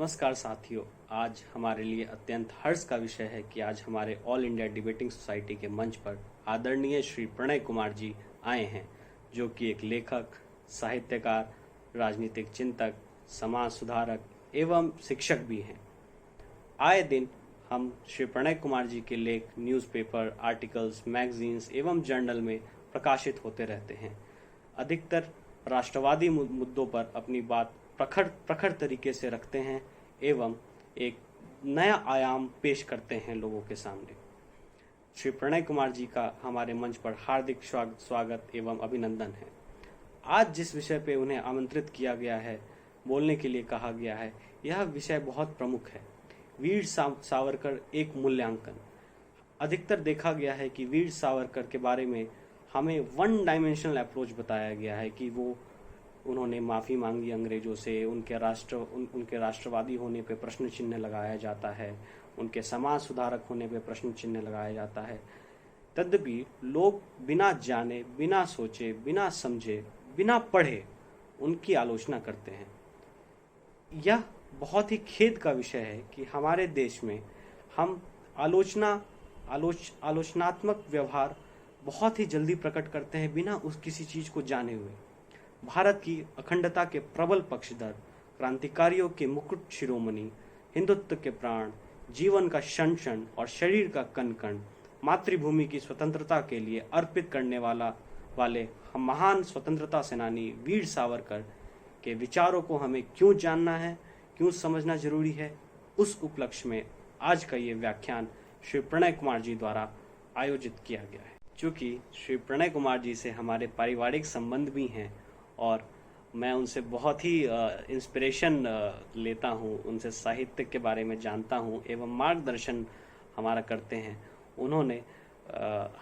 नमस्कार साथियों। आज हमारे लिए अत्यंत हर्ष का विषय है कि आज हमारे ऑल इंडिया डिबेटिंग सोसाइटी के मंच पर आदरणीय श्री प्रणय कुमार जी आए हैं, जो कि एक लेखक, साहित्यकार, राजनीतिक चिंतक, समाज सुधारक एवं शिक्षक भी हैं। आए दिन हम श्री प्रणय कुमार जी के लेख न्यूज़पेपर, आर्टिकल्स, मैगजीन्स एवं जर्नल में प्रकाशित होते रहते हैं। अधिकतर राष्ट्रवादी मुद्दों पर अपनी बात प्रखर तरीके से रखते हैं एवं एक नया आयाम पेश करते हैं लोगों के सामने। श्री प्रणय कुमार जी का हमारे मंच पर हार्दिक स्वागत एवं अभिनंदन है। आज जिस विषय पे उन्हें आमंत्रित किया गया है, बोलने के लिए कहा गया है, यह विषय बहुत प्रमुख है। वीर सावरकर एक मूल्यांकन। अधिकतर देखा गया है कि वीर सावरकर के बारे में हमें वन डायमेंशनल अप्रोच बताया गया है कि उन्होंने माफ़ी मांगी अंग्रेजों से, उनके राष्ट्रवादी होने पे प्रश्न चिन्ह लगाया जाता है, उनके समाज सुधारक होने पे प्रश्न चिन्ह लगाया जाता है। तद्यपि लोग बिना जाने, बिना सोचे, बिना समझे, बिना पढ़े उनकी आलोचना करते हैं। यह बहुत ही खेद का विषय है कि हमारे देश में हम आलोचनात्मक व्यवहार बहुत ही जल्दी प्रकट करते हैं बिना किसी चीज को जाने हुए। भारत की अखंडता के प्रबल पक्षधर, क्रांतिकारियों के मुकुट शिरोमणि, हिंदुत्व के प्राण, जीवन का क्षण क्षण और शरीर का कण कण, मातृभूमि की स्वतंत्रता के लिए अर्पित करने वाले हम महान स्वतंत्रता सेनानी वीर सावरकर के विचारों को हमें क्यों जानना है, क्यों समझना जरूरी है, उस उपलक्ष्य में आज का ये व्याख्यान श्री प्रणय कुमार जी द्वारा आयोजित किया गया है। चूँकि श्री प्रणय कुमार जी से हमारे पारिवारिक संबंध भी हैं और मैं उनसे बहुत ही इंस्पिरेशन लेता हूँ, उनसे साहित्य के बारे में जानता हूँ एवं मार्गदर्शन हमारा करते हैं। उन्होंने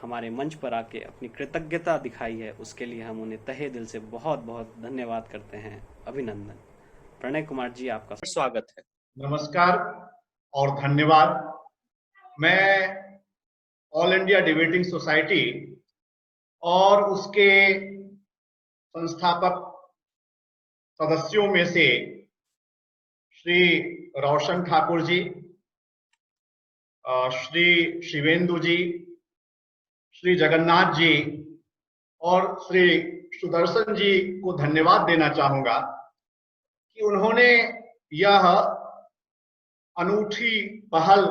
हमारे मंच पर आके अपनी कृतज्ञता दिखाई है, उसके लिए हम उन्हें तहे दिल से बहुत बहुत धन्यवाद करते हैं। अभिनंदन। प्रणय कुमार जी, आपका स्वागत है। नमस्कार और धन्यवाद। मैं ऑल इंडिया डिबेटिंग सोसाइटी और उसके संस्थापक सदस्यों में से श्री रोशन ठाकुर जी, श्री शिवेंदु जी, श्री जगन्नाथ जी और श्री सुदर्शन जी को धन्यवाद देना चाहूंगा कि उन्होंने यह अनूठी पहल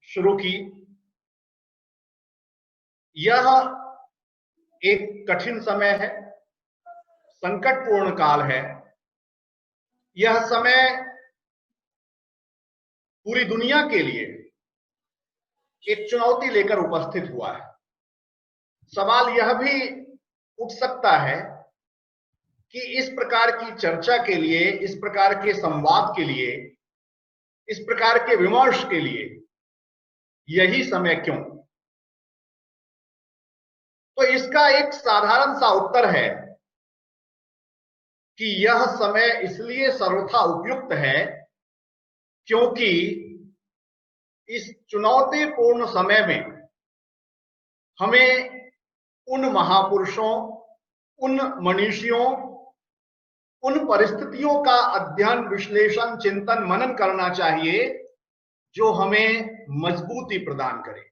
शुरू की। यह एक कठिन समय है, संकटपूर्ण काल है। यह समय पूरी दुनिया के लिए एक चुनौती लेकर उपस्थित हुआ है। सवाल यह भी उठ सकता है कि इस प्रकार की चर्चा के लिए, इस प्रकार के संवाद के लिए, इस प्रकार के विमर्श के लिए यही समय क्यों? तो इसका एक साधारण सा उत्तर है कि यह समय इसलिए सर्वथा उपयुक्त है क्योंकि इस चुनौतीपूर्ण समय में हमें उन महापुरुषों, उन मनीषियों, उन परिस्थितियों का अध्ययन, विश्लेषण, चिंतन, मनन करना चाहिए जो हमें मजबूती प्रदान करे,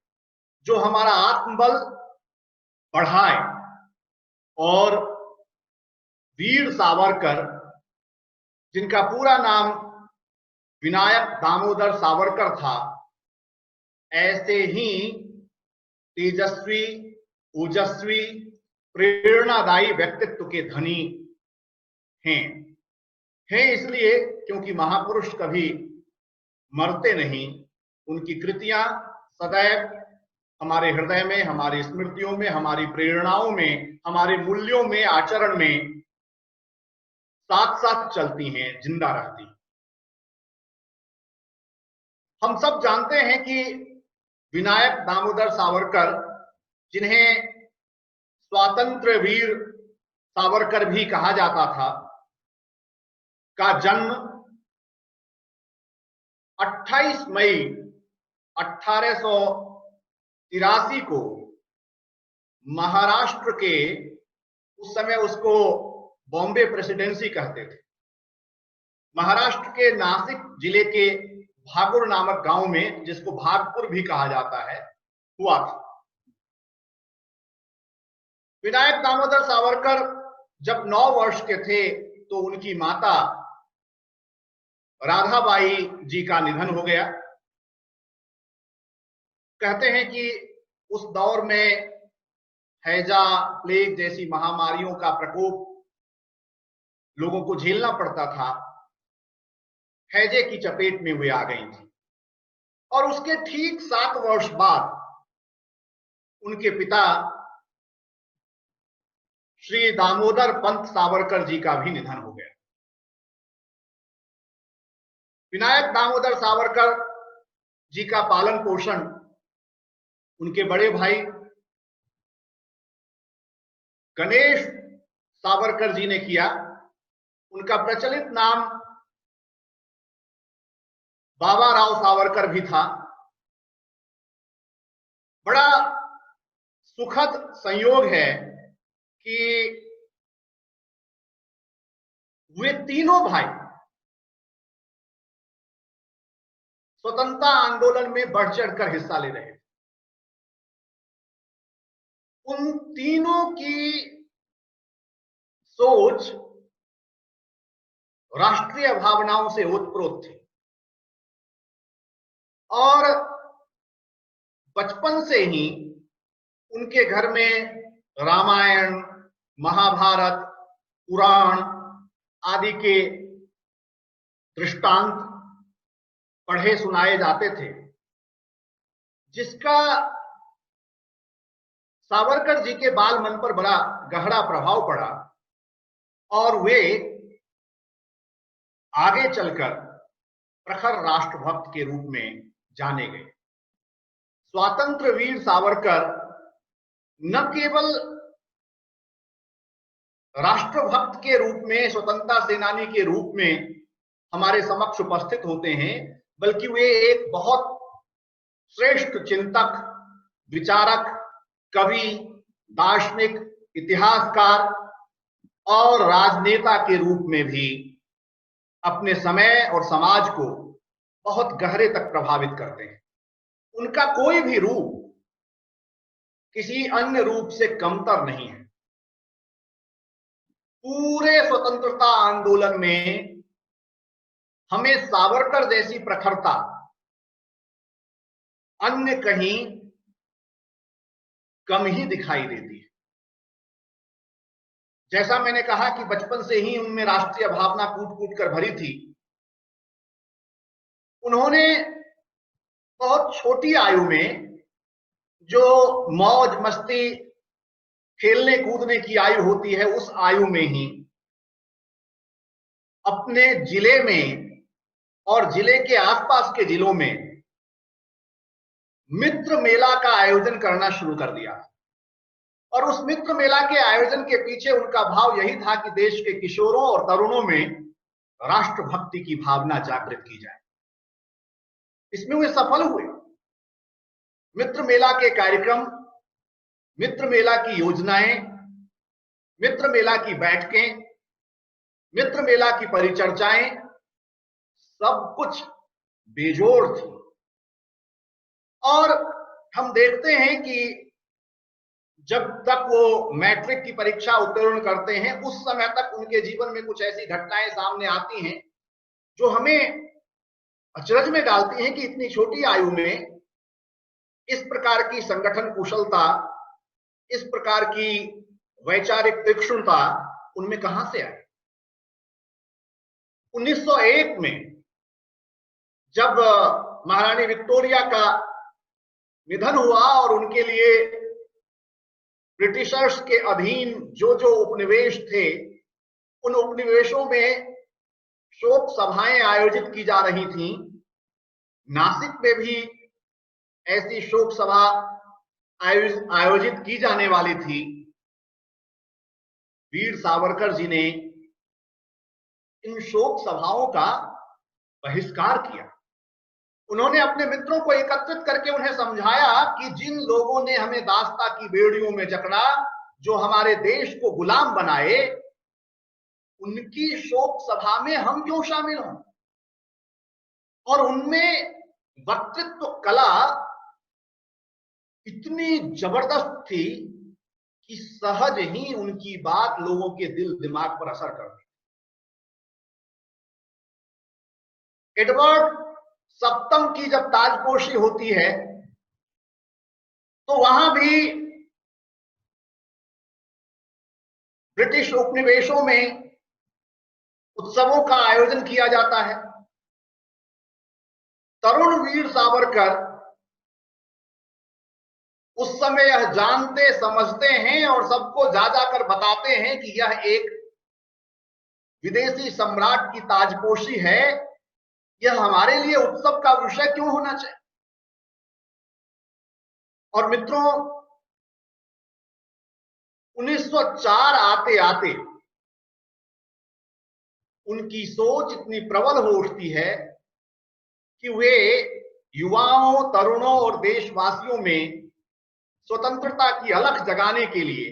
जो हमारा आत्मबल बढ़ाए। और वीर सावरकर, जिनका पूरा नाम विनायक दामोदर सावरकर था, ऐसे ही तेजस्वी, ओजस्वी, प्रेरणादायी व्यक्तित्व के धनी हैं इसलिए क्योंकि महापुरुष कभी मरते नहीं। उनकी कृतियां सदैव हमारे हृदय में, हमारी स्मृतियों में, हमारी प्रेरणाओं में, हमारे मूल्यों में, आचरण में साथ साथ चलती हैं, जिंदा रहती हैं। हम सब जानते हैं कि विनायक दामोदर सावरकर, जिन्हें स्वातंत्र्य वीर सावरकर भी कहा जाता था, का जन्म 28 मई 1883 को महाराष्ट्र के, उस समय उसको बॉम्बे प्रेसिडेंसी कहते थे, महाराष्ट्र के नासिक जिले के भागुर नामक गांव में, जिसको भागपुर भी कहा जाता है, हुआ था। विनायक दामोदर सावरकर जब 9 वर्ष के थे तो उनकी माता राधाबाई जी का निधन हो गया। कहते हैं कि उस दौर में हैजा, प्लेग जैसी महामारियों का प्रकोप लोगों को झेलना पड़ता था। हैजे की चपेट में वे आ गई थी और उसके ठीक 7 वर्ष बाद उनके पिता श्री दामोदर पंत सावरकर जी का भी निधन हो गया। विनायक दामोदर सावरकर जी का पालन पोषण उनके बड़े भाई गणेश सावरकर जी ने किया। उनका प्रचलित नाम बाबा राव सावरकर भी था। बड़ा सुखद संयोग है कि वे तीनों भाई स्वतंत्रता आंदोलन में बढ़ चढ़कर हिस्सा ले रहे थे। उन तीनों की सोच राष्ट्रीय भावनाओं से ओतप्रोत थी और बचपन से ही उनके घर में रामायण, महाभारत, पुराण आदि के दृष्टांत पढ़े सुनाए जाते थे, जिसका सावरकर जी के बाल मन पर बड़ा गहरा प्रभाव पड़ा और वे आगे चलकर प्रखर राष्ट्रभक्त के रूप में जाने गए। स्वातंत्र्य वीर सावरकर न केवल राष्ट्रभक्त के रूप में, स्वतंत्रता सेनानी के रूप में हमारे समक्ष उपस्थित होते हैं, बल्कि वे एक बहुत श्रेष्ठ चिंतक, विचारक, कवि, दार्शनिक, इतिहासकार और राजनेता के रूप में भी अपने समय और समाज को बहुत गहरे तक प्रभावित करते हैं। उनका कोई भी रूप किसी अन्य रूप से कमतर नहीं है। पूरे स्वतंत्रता आंदोलन में हमें सावरकर जैसी प्रखरता अन्य कहीं कम ही दिखाई देती है। जैसा मैंने कहा कि बचपन से ही उनमें राष्ट्रीय भावना कूट कूट कर भरी थी। उन्होंने बहुत छोटी आयु में, जो मौज मस्ती, खेलने कूदने की आयु होती है, उस आयु में ही अपने जिले में और जिले के आसपास के जिलों में मित्र मेला का आयोजन करना शुरू कर दिया। और उस मित्र मेला के आयोजन के पीछे उनका भाव यही था कि देश के किशोरों और तरुणों में राष्ट्रभक्ति की भावना जागृत की जाए। इसमें वे सफल हुए। मित्र मेला के कार्यक्रम, मित्र मेला की योजनाएं, मित्र मेला की बैठकें, मित्र मेला की परिचर्चाएं, सब कुछ बेजोड़ थी। और हम देखते हैं कि जब तक वो मैट्रिक की परीक्षा उत्तीर्ण करते हैं, उस समय तक उनके जीवन में कुछ ऐसी घटनाएं सामने आती हैं जो हमें अचरज में डालती हैं कि इतनी छोटी आयु में इस प्रकार की संगठन कुशलता, इस प्रकार की वैचारिक तीक्ष्णता उनमें कहां से आई। 1901 में जब महारानी विक्टोरिया का निधन हुआ और उनके लिए ब्रिटिशर्स के अधीन जो जो उपनिवेश थे, उन उपनिवेशों में शोक सभाएं आयोजित की जा रही थीं। नासिक में भी ऐसी शोक सभा आयोजित की जाने वाली थी। वीर सावरकर जी ने इन शोक सभाओं का बहिष्कार किया। उन्होंने अपने मित्रों को एकत्रित करके उन्हें समझाया कि जिन लोगों ने हमें दास्ता की बेड़ियों में जकड़ा, जो हमारे देश को गुलाम बनाए, उनकी शोक सभा में हम क्यों शामिल हों? और उनमें वक्तृत्व कला इतनी जबरदस्त थी कि सहज ही उनकी बात लोगों के दिल दिमाग पर असर करती। एडवर्ड सप्तम की जब ताजपोशी होती है तो वहां भी ब्रिटिश उपनिवेशों में उत्सवों का आयोजन किया जाता है। तरुण वीर सावरकर उस समय यह जानते समझते हैं और सबको जा जाकर बताते हैं कि यह एक विदेशी सम्राट की ताजपोशी है, यह हमारे लिए उत्सव का विषय क्यों होना चाहिए। और मित्रों, 1904 आते आते उनकी सोच इतनी प्रबल हो उठती है कि वे युवाओं, तरुणों और देशवासियों में स्वतंत्रता की अलख जगाने के लिए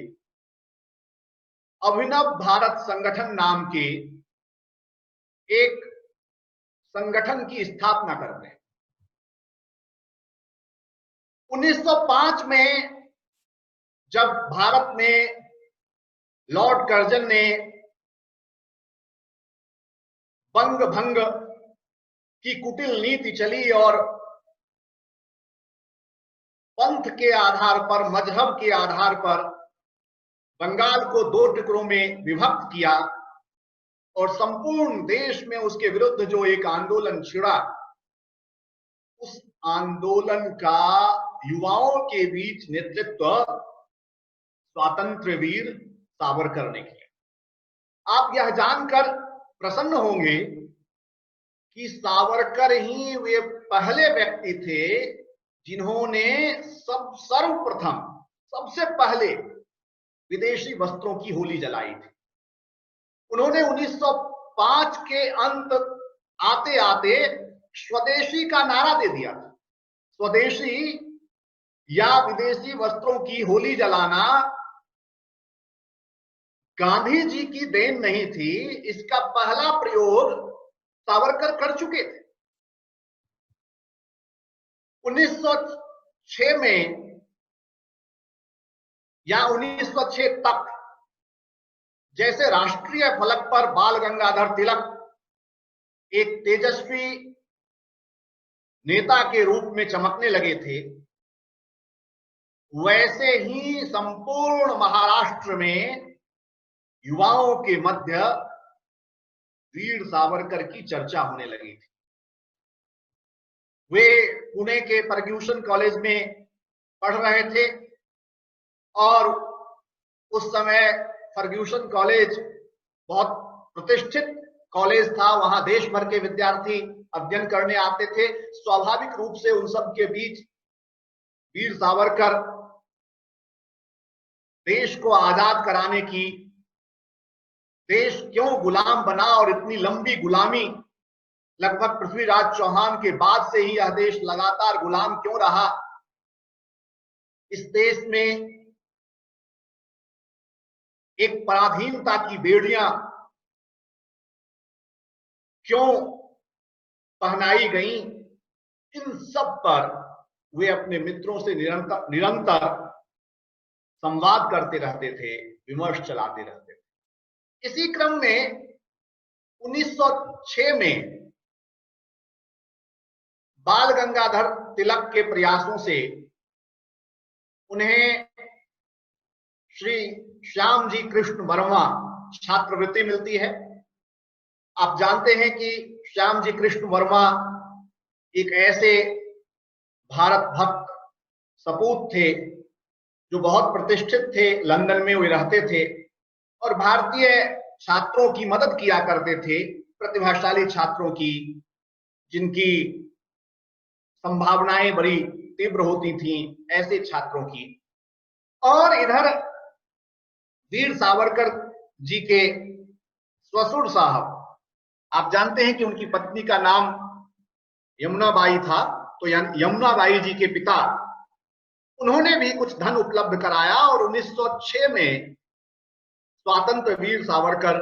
अभिनव भारत संगठन नाम के एक संगठन की स्थापना करते हैं। 1905 में जब भारत में लॉर्ड कर्जन ने बंग भंग की कुटिल नीति चली और पंथ के आधार पर, मजहब के आधार पर बंगाल को 2 टुकड़ों में विभक्त किया और संपूर्ण देश में उसके विरुद्ध जो एक आंदोलन छिड़ा, उस आंदोलन का युवाओं के बीच नेतृत्व स्वातंत्र्य वीर सावरकर ने किया। आप यह जानकर प्रसन्न होंगे कि सावरकर ही वे पहले व्यक्ति थे जिन्होंने सर्वप्रथम सबसे पहले विदेशी वस्त्रों की होली जलाई थी। उन्होंने 1905 के अंत आते आते स्वदेशी का नारा दे दिया था। स्वदेशी या विदेशी वस्त्रों की होली जलाना गांधी जी की देन नहीं थी, इसका पहला प्रयोग सावरकर कर चुके थे। 1906 में या 1906 तक जैसे राष्ट्रीय फलक पर बाल गंगाधर तिलक एक तेजस्वी नेता के रूप में चमकने लगे थे, वैसे ही संपूर्ण महाराष्ट्र में युवाओं के मध्य वीर सावरकर की चर्चा होने लगी थी। वे पुणे के फर्ग्यूसन कॉलेज में पढ़ रहे थे और उस समय फर्ग्यूसन कॉलेज बहुत प्रतिष्ठित कॉलेज था, वहां देश भर के विद्यार्थी अध्ययन करने आते थे। स्वाभाविक रूप से उन सब के बीच वीर सावरकर देश को आजाद कराने की, देश क्यों गुलाम बना और इतनी लंबी गुलामी, लगभग पृथ्वीराज चौहान के बाद से ही यह देश लगातार गुलाम क्यों रहा, इस देश में एक पराधीनता की बेड़ियां क्यों पहनाई गई, इन सब पर वे अपने मित्रों से निरंतर संवाद करते रहते थे, विमर्श चलाते रहते थे। इसी क्रम में 1906 में बाल गंगाधर तिलक के प्रयासों से उन्हें श्री श्यामजी कृष्ण वर्मा छात्रवृत्ति मिलती है। आप जानते हैं कि श्यामजी कृष्ण वर्मा एक ऐसे भारत भक्त सपूत थे जो बहुत प्रतिष्ठित थे, लंदन में वे रहते थे और भारतीय छात्रों की मदद किया करते थे, प्रतिभाशाली छात्रों की, जिनकी संभावनाएं बड़ी तीव्र होती थीं, ऐसे छात्रों की। और इधर वीर सावरकर जी के ससुर साहब, आप जानते हैं कि उनकी पत्नी का नाम यमुनाबाई था, तो यमुनाबाई जी के पिता, उन्होंने भी कुछ धन उपलब्ध कराया और 1906 में स्वातंत्र्य वीर सावरकर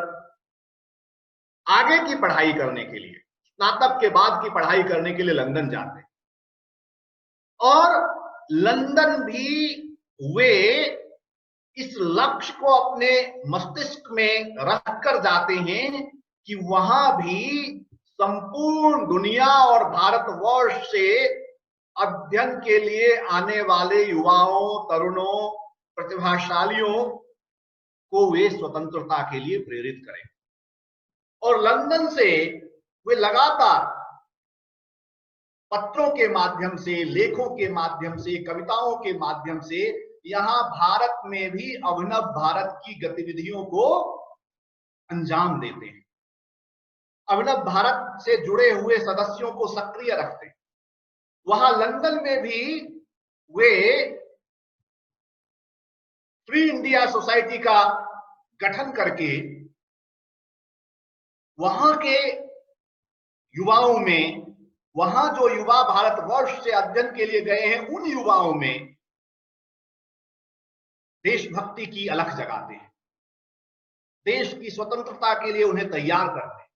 आगे की पढ़ाई करने के लिए, स्नातक के बाद की पढ़ाई करने के लिए लंदन जाते हैं। और लंदन भी वे इस लक्ष्य को अपने मस्तिष्क में रखकर जाते हैं कि वहां भी संपूर्ण दुनिया और भारतवर्ष से अध्ययन के लिए आने वाले युवाओं, तरुणों, प्रतिभाशालियों को वे स्वतंत्रता के लिए प्रेरित करें। और लंदन से वे लगातार पत्रों के माध्यम से, लेखों के माध्यम से, कविताओं के माध्यम से यहां भारत में भी अभिनव भारत की गतिविधियों को अंजाम देते हैं, अभिनव भारत से जुड़े हुए सदस्यों को सक्रिय रखते हैं। वहां लंदन में भी वे फ्री इंडिया सोसाइटी का गठन करके वहां के युवाओं में, वहां जो युवा भारतवर्ष से अध्ययन के लिए गए हैं, उन युवाओं में देशभक्ति की अलख जगाते हैं, देश की स्वतंत्रता के लिए उन्हें तैयार करते हैं।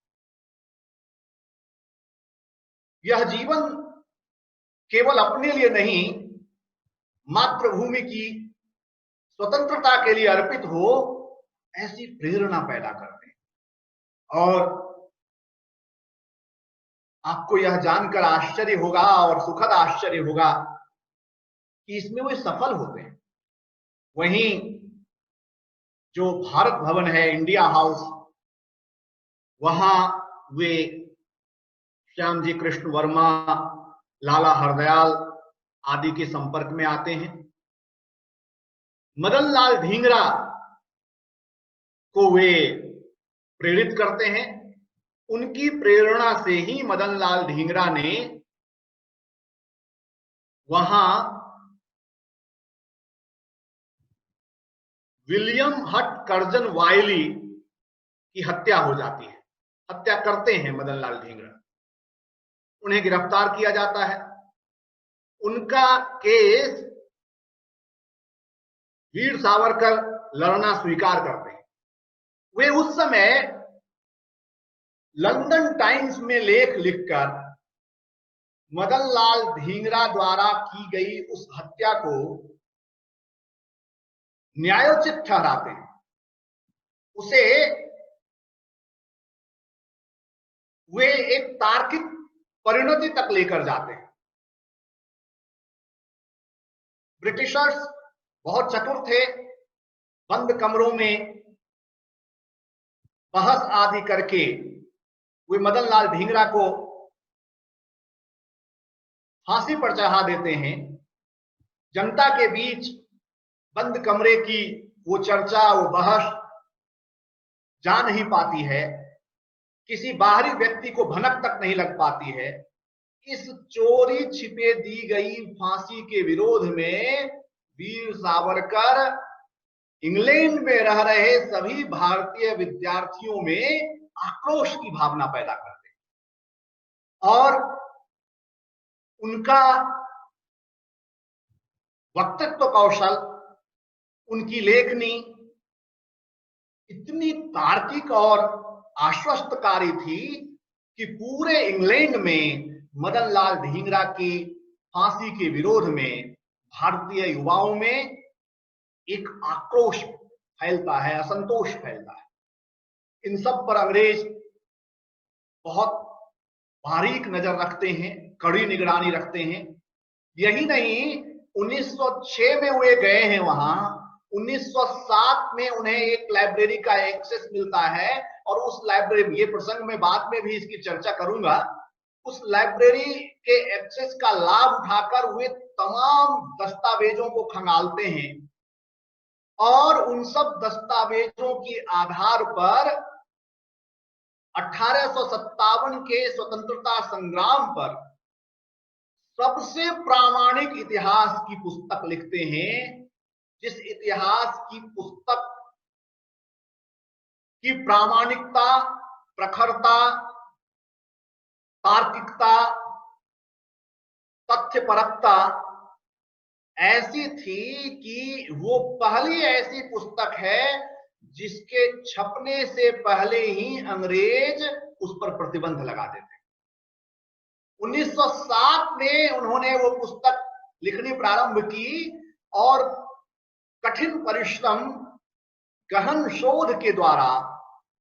यह जीवन केवल अपने लिए नहीं, मातृभूमि की स्वतंत्रता के लिए अर्पित हो, ऐसी प्रेरणा पैदा करते हैं। और आपको यह जानकर आश्चर्य होगा और सुखद आश्चर्य होगा कि इसमें वे सफल होते हैं। वहीं जो भारत भवन है, इंडिया हाउस, वहां वे श्यामजी कृष्ण वर्मा, लाला हरदयाल आदि के संपर्क में आते हैं। मदन लाल ढींगरा को वे प्रेरित करते हैं। उनकी प्रेरणा से ही मदन लाल ढींगरा ने वहां विलियम हट कर्जन वायली की हत्या हो जाती है, हत्या करते हैं मदन लाल ढींगरा, उन्हें गिरफ्तार किया जाता है। उनका केस वीर सावरकर लड़ना स्वीकार करते हैं। वे उस समय लंदन टाइम्स में लेख लिखकर मदन लाल ढींगरा द्वारा की गई उस हत्या को न्यायोचित ठहराते हैं, उसे वे एक तार्किक परिणति तक लेकर जाते हैं। ब्रिटिशर्स बहुत चतुर थे, बंद कमरों में बहस आदि करके वे मदन लाल ढींगरा को फांसी पर चढ़ा देते हैं। जनता के बीच बंद कमरे की वो चर्चा, वो बहस जा नहीं पाती है, किसी बाहरी व्यक्ति को भनक तक नहीं लग पाती है। इस चोरी छिपे दी गई फांसी के विरोध में वीर सावरकर इंग्लैंड में रह रहे सभी भारतीय विद्यार्थियों में आक्रोश की भावना पैदा करते हैं। और उनका वक्तृत्व कौशल, उनकी लेखनी इतनी तार्किक और आश्वस्तकारी थी कि पूरे इंग्लैंड में मदन लाल ढींगरा की फांसी के विरोध में भारतीय युवाओं में एक आक्रोश फैलता है, असंतोष फैलता है। इन सब पर अंग्रेज बहुत बारीक नजर रखते हैं, कड़ी निगरानी रखते हैं। यही नहीं, 1906 में वे गए हैं वहां, 1907 में उन्हें एक लाइब्रेरी का एक्सेस मिलता है, और उस लाइब्रेरी, ये प्रसंग में बाद में भी इसकी चर्चा करूंगा, उस लाइब्रेरी के एक्सेस का लाभ उठाकर वे तमाम दस्तावेजों को खंगालते हैं, और उन सब दस्तावेजों के आधार पर 1857 के स्वतंत्रता संग्राम पर सबसे प्रामाणिक इतिहास की पुस्तक लिखते हैं, जिस इतिहास की पुस्तक की प्रामाणिकता, प्रखरता, तार्किकता, तथ्यपरकता ऐसी थी कि वो पहली ऐसी पुस्तक है जिसके छपने से पहले ही अंग्रेज उस पर प्रतिबंध लगा देते। 1907 में उन्होंने वो पुस्तक लिखनी प्रारंभ की और कठिन परिश्रम, गहन शोध के द्वारा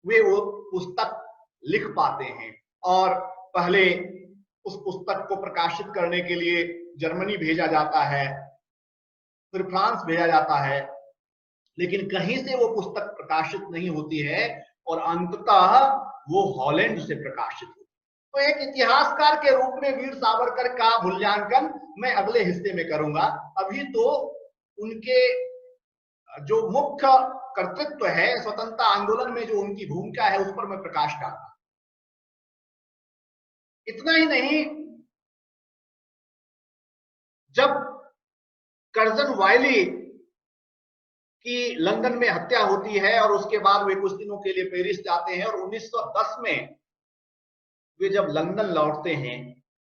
वे वो पुस्तक लिख पाते हैं और पहले उस पुस्तक को प्रकाशित करने के लिए जर्मनी भेजा जाता है, फिर फ्रांस भेजा जाता है, लेकिन कहीं से वो पुस्तक प्रकाशित नहीं होती है और अंततः वो हॉलैंड से प्रकाशित होती है। तो एक इतिहासकार के रूप में वीर सावरकर का मूल्यांकन मैं अगले हिस्से में करूंगा। अभी तो उनके जो मुख्य कर्तृत्व है, स्वतंत्रता आंदोलन में जो उनकी भूमिका है, उस पर मैं प्रकाश डालूंगा। इतना ही नहीं, जब कर्जन वायली की लंदन में हत्या होती है और उसके बाद वे कुछ दिनों के लिए पेरिस जाते हैं और 1910 में वे जब लंदन लौटते हैं,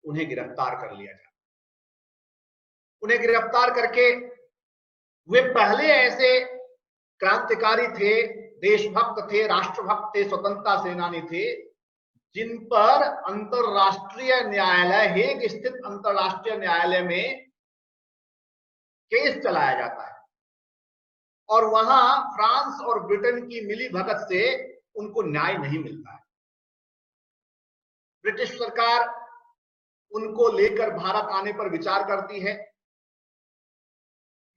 उन्हें गिरफ्तार कर लिया जाता है। उन्हें गिरफ्तार करके वे पहले ऐसे क्रांतिकारी थे, देशभक्त थे, राष्ट्रभक्त थे, स्वतंत्रता सेनानी थे, जिन पर अंतरराष्ट्रीय न्यायालय, हेग स्थित अंतरराष्ट्रीय न्यायालय में केस चलाया जाता है और वहां फ्रांस और ब्रिटेन की मिली भगत से उनको न्याय नहीं मिलता है। ब्रिटिश सरकार उनको लेकर भारत आने पर विचार करती है।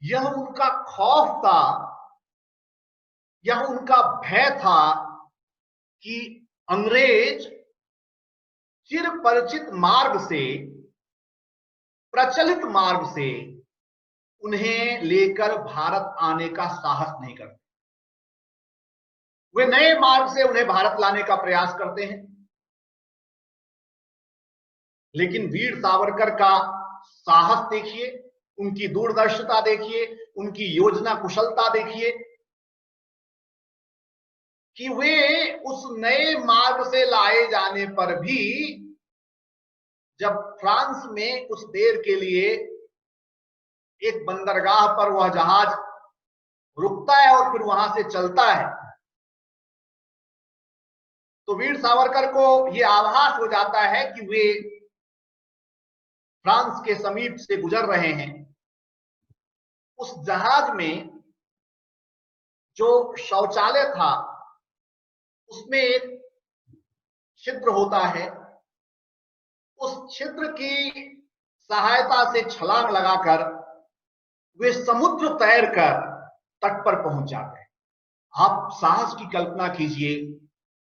यह उनका खौफ था, यह उनका भय था कि अंग्रेज चिर परिचित मार्ग से, प्रचलित मार्ग से उन्हें लेकर भारत आने का साहस नहीं करते। वे नए मार्ग से उन्हें भारत लाने का प्रयास करते हैं, लेकिन वीर सावरकर का साहस देखिए, उनकी दूरदर्शिता देखिए, उनकी योजना कुशलता देखिए कि वे उस नए मार्ग से लाए जाने पर भी जब फ्रांस में कुछ देर के लिए एक बंदरगाह पर वह जहाज रुकता है और फिर वहां से चलता है, तो वीर सावरकर को यह आभास हो जाता है कि वे फ्रांस के समीप से गुजर रहे हैं। उस जहाज में जो शौचालय था उसमें एक छिद्र होता है, उस छिद्र की सहायता से छलांग लगाकर वे समुद्र तैरकर तट पर पहुंच जाते हैं। आप साहस की कल्पना कीजिए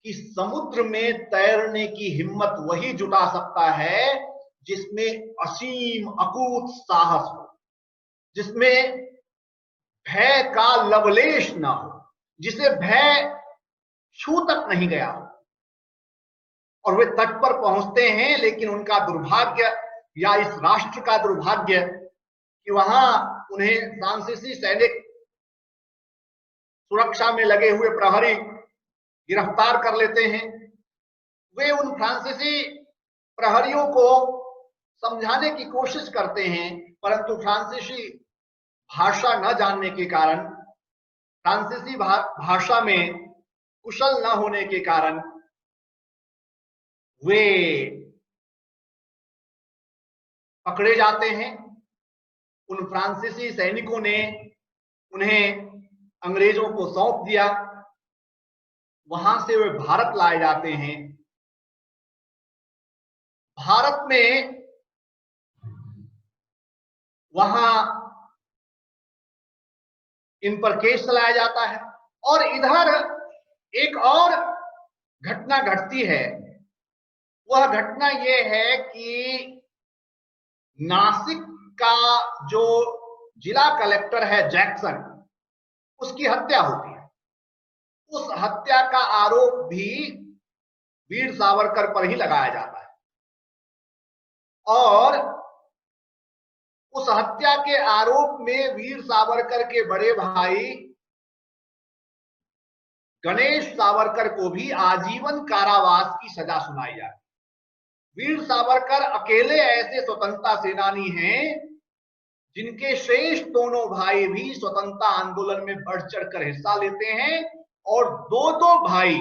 कि समुद्र में तैरने की हिम्मत वही जुटा सकता है जिसमें असीम अकूत साहस हो, जिसमें भय का लवलेश ना हो, जिसे भय छू तक नहीं गया हो। और वे तट पर पहुंचते हैं, लेकिन उनका दुर्भाग्य या इस राष्ट्र का दुर्भाग्य कि वहां उन्हें फ्रांसीसी सैनिक, सुरक्षा में लगे हुए प्रहरी गिरफ्तार कर लेते हैं। वे उन फ्रांसीसी प्रहरियों को समझाने की कोशिश करते हैं, परंतु फ्रांसीसी भाषा न जानने के कारण, फ्रांसीसी भाषा में कुशल न होने के कारण वे पकड़े जाते हैं। उन फ्रांसीसी सैनिकों ने उन्हें अंग्रेजों को सौंप दिया। वहां से वे भारत लाए जाते हैं। भारत में वहां इन पर केस चलाया जाता है और इधर एक और घटना घटती है। वह घटना यह है कि नासिक का जो जिला कलेक्टर है जैक्सन, उसकी हत्या होती है। उस हत्या का आरोप भी वीर सावरकर पर ही लगाया जाता है और उस हत्या के आरोप में वीर सावरकर के बड़े भाई गणेश सावरकर को भी आजीवन कारावास की सजा सुनाई जाती है। वीर सावरकर अकेले ऐसे स्वतंत्रता सेनानी हैं जिनके शेष दोनों भाई भी स्वतंत्रता आंदोलन में बढ़ चढ़कर हिस्सा लेते हैं और दो दो भाई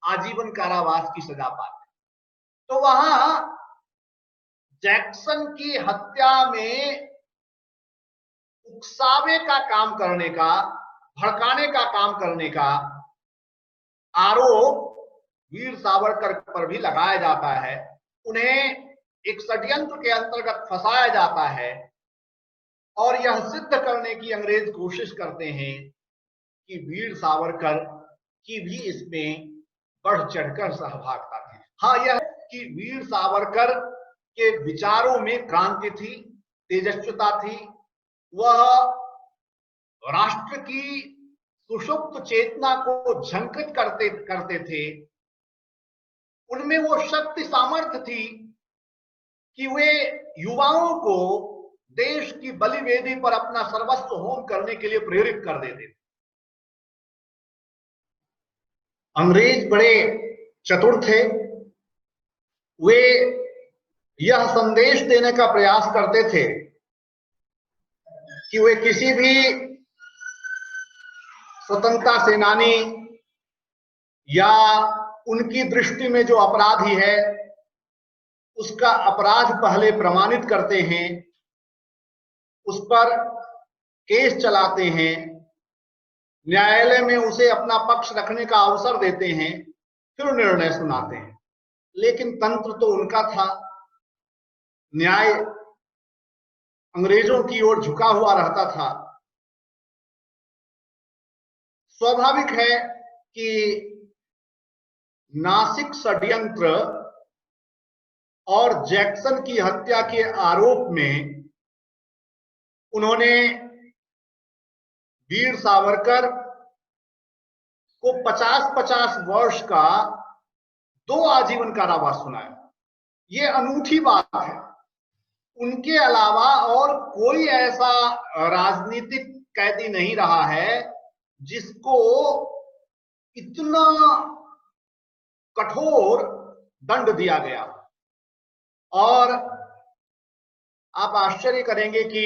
आजीवन कारावास की सजा पाते। तो वहां जैक्सन की हत्या में उकसावे का काम करने का, भड़काने का काम करने का आरोप वीर सावरकर पर भी लगाया जाता है। उन्हें एक षड्यंत्र के अंतर्गत फंसाया जाता है और यह सिद्ध करने की अंग्रेज कोशिश करते हैं कि वीर सावरकर की भी इसमें बढ़ चढ़कर सहभागिता थी। हाँ, यह कि वीर सावरकर के विचारों में क्रांति थी, तेजस्विता थी। वह राष्ट्र की सुषुप्त चेतना को झंकृत करते थे। उनमें वो शक्ति सामर्थ्य थी कि वे युवाओं को देश की बलिवेदी पर अपना सर्वस्व होम करने के लिए प्रेरित कर देते थे। अंग्रेज बड़े चतुर थे। वे यह संदेश देने का प्रयास करते थे कि वे किसी भी स्वतंत्रता सेनानी या उनकी दृष्टि में जो अपराधी है उसका अपराध पहले प्रमाणित करते हैं, उस पर केस चलाते हैं, न्यायालय में उसे अपना पक्ष रखने का अवसर देते हैं, फिर निर्णय सुनाते हैं। लेकिन तंत्र तो उनका था, न्याय अंग्रेजों की ओर झुका हुआ रहता था। स्वाभाविक है कि नासिक षड्यंत्र और जैक्सन की हत्या के आरोप में उन्होंने वीर सावरकर को 50-50 वर्ष का 2 आजीवन कारावास सुनाया। ये अनूठी बात है। उनके अलावा और कोई ऐसा राजनीतिक कैदी नहीं रहा है जिसको इतना कठोर दंड दिया गया। और आप आश्चर्य करेंगे कि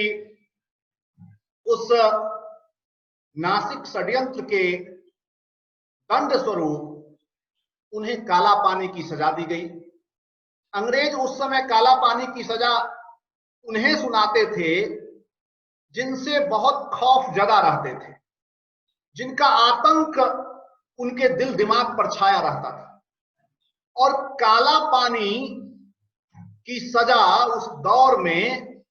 उस नासिक षड्यंत्र के दंड स्वरूप उन्हें काला पानी की सजा दी गई। अंग्रेज उस समय काला पानी की सजा उन्हें सुनाते थे जिनसे बहुत खौफ जदा रहते थे, जिनका आतंक उनके दिल दिमाग पर छाया रहता था। और काला पानी की सजा उस दौर में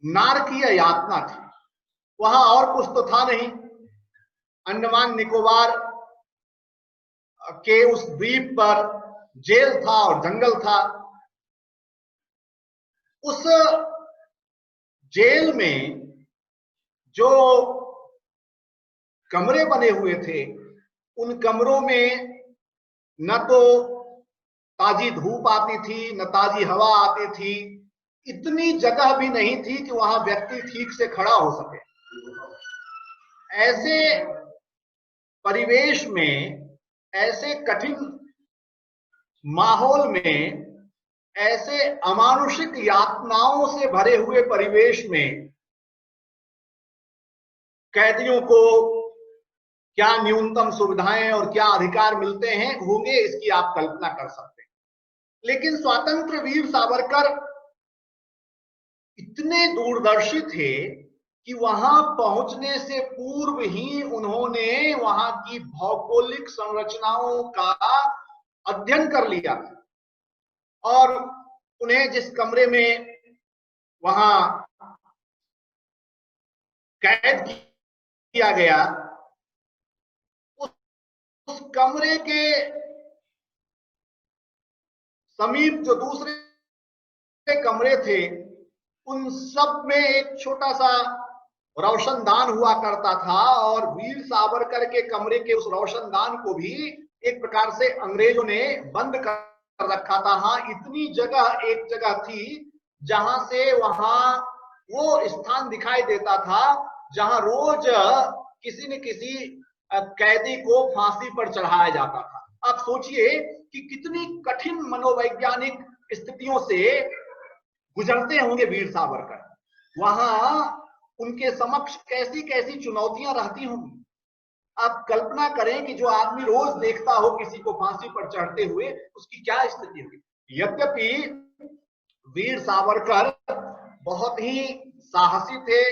नारकीय यातना थी। वहां और कुछ तो था नहीं। अंडमान निकोबार के उस द्वीप पर जेल था और जंगल था। उस जेल में जो कमरे बने हुए थे, उन कमरों में न तो ताजी धूप आती थी, न ताजी हवा आती थी। इतनी जगह भी नहीं थी कि वहां व्यक्ति ठीक से खड़ा हो सके। ऐसे परिवेश में, ऐसे कठिन माहौल में, ऐसे अमानुषिक यातनाओं से भरे हुए परिवेश में कैदियों को क्या न्यूनतम सुविधाएं और क्या अधिकार मिलते हैं होंगे, इसकी आप कल्पना कर सकते हैं। लेकिन स्वतंत्र वीर सावरकर इतने दूरदर्शी थे कि वहां पहुंचने से पूर्व ही उन्होंने वहां की भौगोलिक संरचनाओं का अध्ययन कर लिया और उन्हें जिस कमरे में वहां कैद किया गया, उस कमरे के समीप जो दूसरे कमरे थे, उन सब में एक छोटा सा रोशनदान हुआ करता था और वीर सावरकर के कमरे के उस रोशनदान को भी एक प्रकार से अंग्रेजों ने बंद कर रखा था। हाँ, इतनी जगह एक जगह थी जहां से वहां वो स्थान दिखाई देता था जहां रोज किसी न किसी कैदी को फांसी पर चढ़ाया जाता था। आप सोचिए कि कितनी कठिन मनोवैज्ञानिक स्थितियों से गुजरते होंगे वीर सावरकर। वहां उनके समक्ष कैसी कैसी चुनौतियां रहती होंगी। आप कल्पना करें कि जो आदमी रोज देखता हो किसी को फांसी पर चढ़ते हुए, उसकी क्या स्थिति होगी। यद्यपि वीर सावरकर बहुत ही साहसी थे,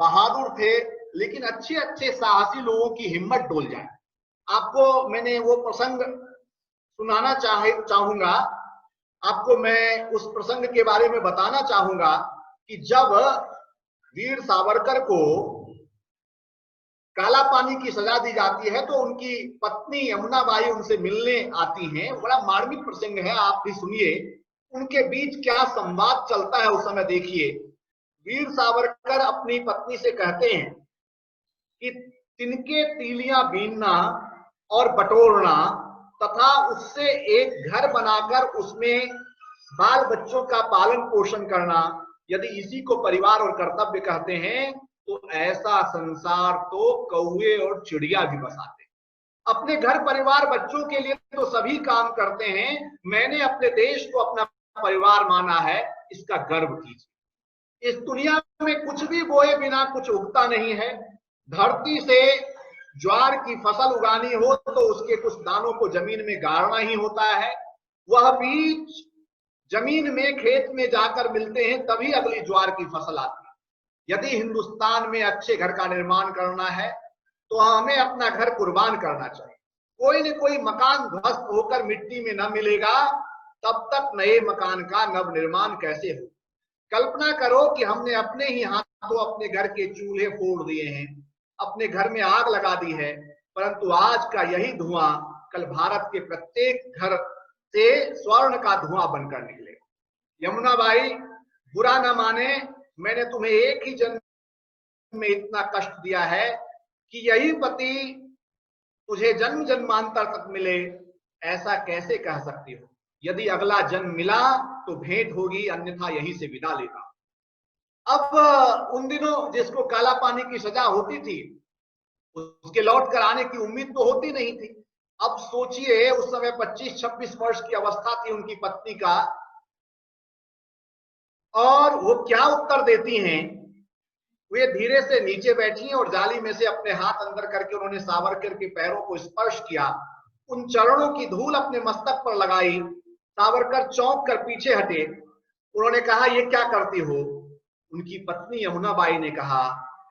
बहादुर थे, लेकिन अच्छे अच्छे साहसी लोगों की हिम्मत डोल जाए। आपको मैंने वो प्रसंग सुनाना चाहूंगा, आपको मैं उस प्रसंग के बारे में बताना चाहूंगा कि जब वीर सावरकर को काला पानी की सजा दी जाती है तो उनकी पत्नी यमुनाबाई उनसे मिलने आती हैं। बड़ा मार्मिक प्रसंग है, आप भी सुनिए। उनके बीच क्या संवाद चलता है उस समय देखिए। वीर सावरकर अपनी पत्नी से कहते हैं कि तिनके तीलियां बीनना और बटोरना तथा उससे एक घर बनाकर उसमें बाल बच्चों का पालन पोषण करना, यदि इसी को परिवार और कर्तव्य कहते हैं तो ऐसा संसार तो कौवे और चिड़िया भी बसाते। अपने घर परिवार बच्चों के लिए तो सभी काम करते हैं, मैंने अपने देश को अपना परिवार माना है, इसका गर्व कीजिए। इस दुनिया में कुछ भी बोए बिना कुछ उगता नहीं है। धरती से ज्वार की फसल उगानी हो तो उसके कुछ दानों को जमीन में गाड़ना ही होता है। वह बीज जमीन में खेत में जाकर मिलते हैं, तभी अगली ज्वार की फसल आती है। यदि हिंदुस्तान में अच्छे घर का निर्माण करना है तो हमें अपना घर कुर्बान करना चाहिए। कोई न कोई मकान ध्वस्त होकर मिट्टी में न मिलेगा, तब तक नए मकान का नव निर्माण कैसे हो। कल्पना करो कि हमने अपने ही हाथों अपने घर के चूल्हे फोड़ दिए हैं, अपने घर में आग लगा दी है, परंतु आज का यही धुआं कल भारत के प्रत्येक घर से स्वर्ण का धुआं बनकर निकलेगा। यमुनाबाई, बुरा न माने, मैंने तुम्हें एक ही जन्म में इतना कष्ट दिया है कि यही पति तुझे जन्म जन्मांतर तक मिले, ऐसा कैसे कह सकती हो। यदि अगला जन्म मिला तो भेंट होगी, अन्यथा यहीं से विदा लेगा। अब उन दिनों जिसको काला पानी की सजा होती थी उसके लौट कर आने की उम्मीद तो होती नहीं थी। अब सोचिए, उस समय 25-26 वर्ष की अवस्था थी उनकी पत्नी का, और वो क्या उत्तर देती हैं। वे धीरे से नीचे बैठी और जाली में से अपने हाथ अंदर करके उन्होंने सावरकर के पैरों को स्पर्श किया, उन चरणों की धूल अपने मस्तक पर लगाई। सावरकर चौंक कर पीछे हटे। उन्होंने कहा, ये क्या करती हो। उनकी पत्नी यमुनाबाई ने कहा,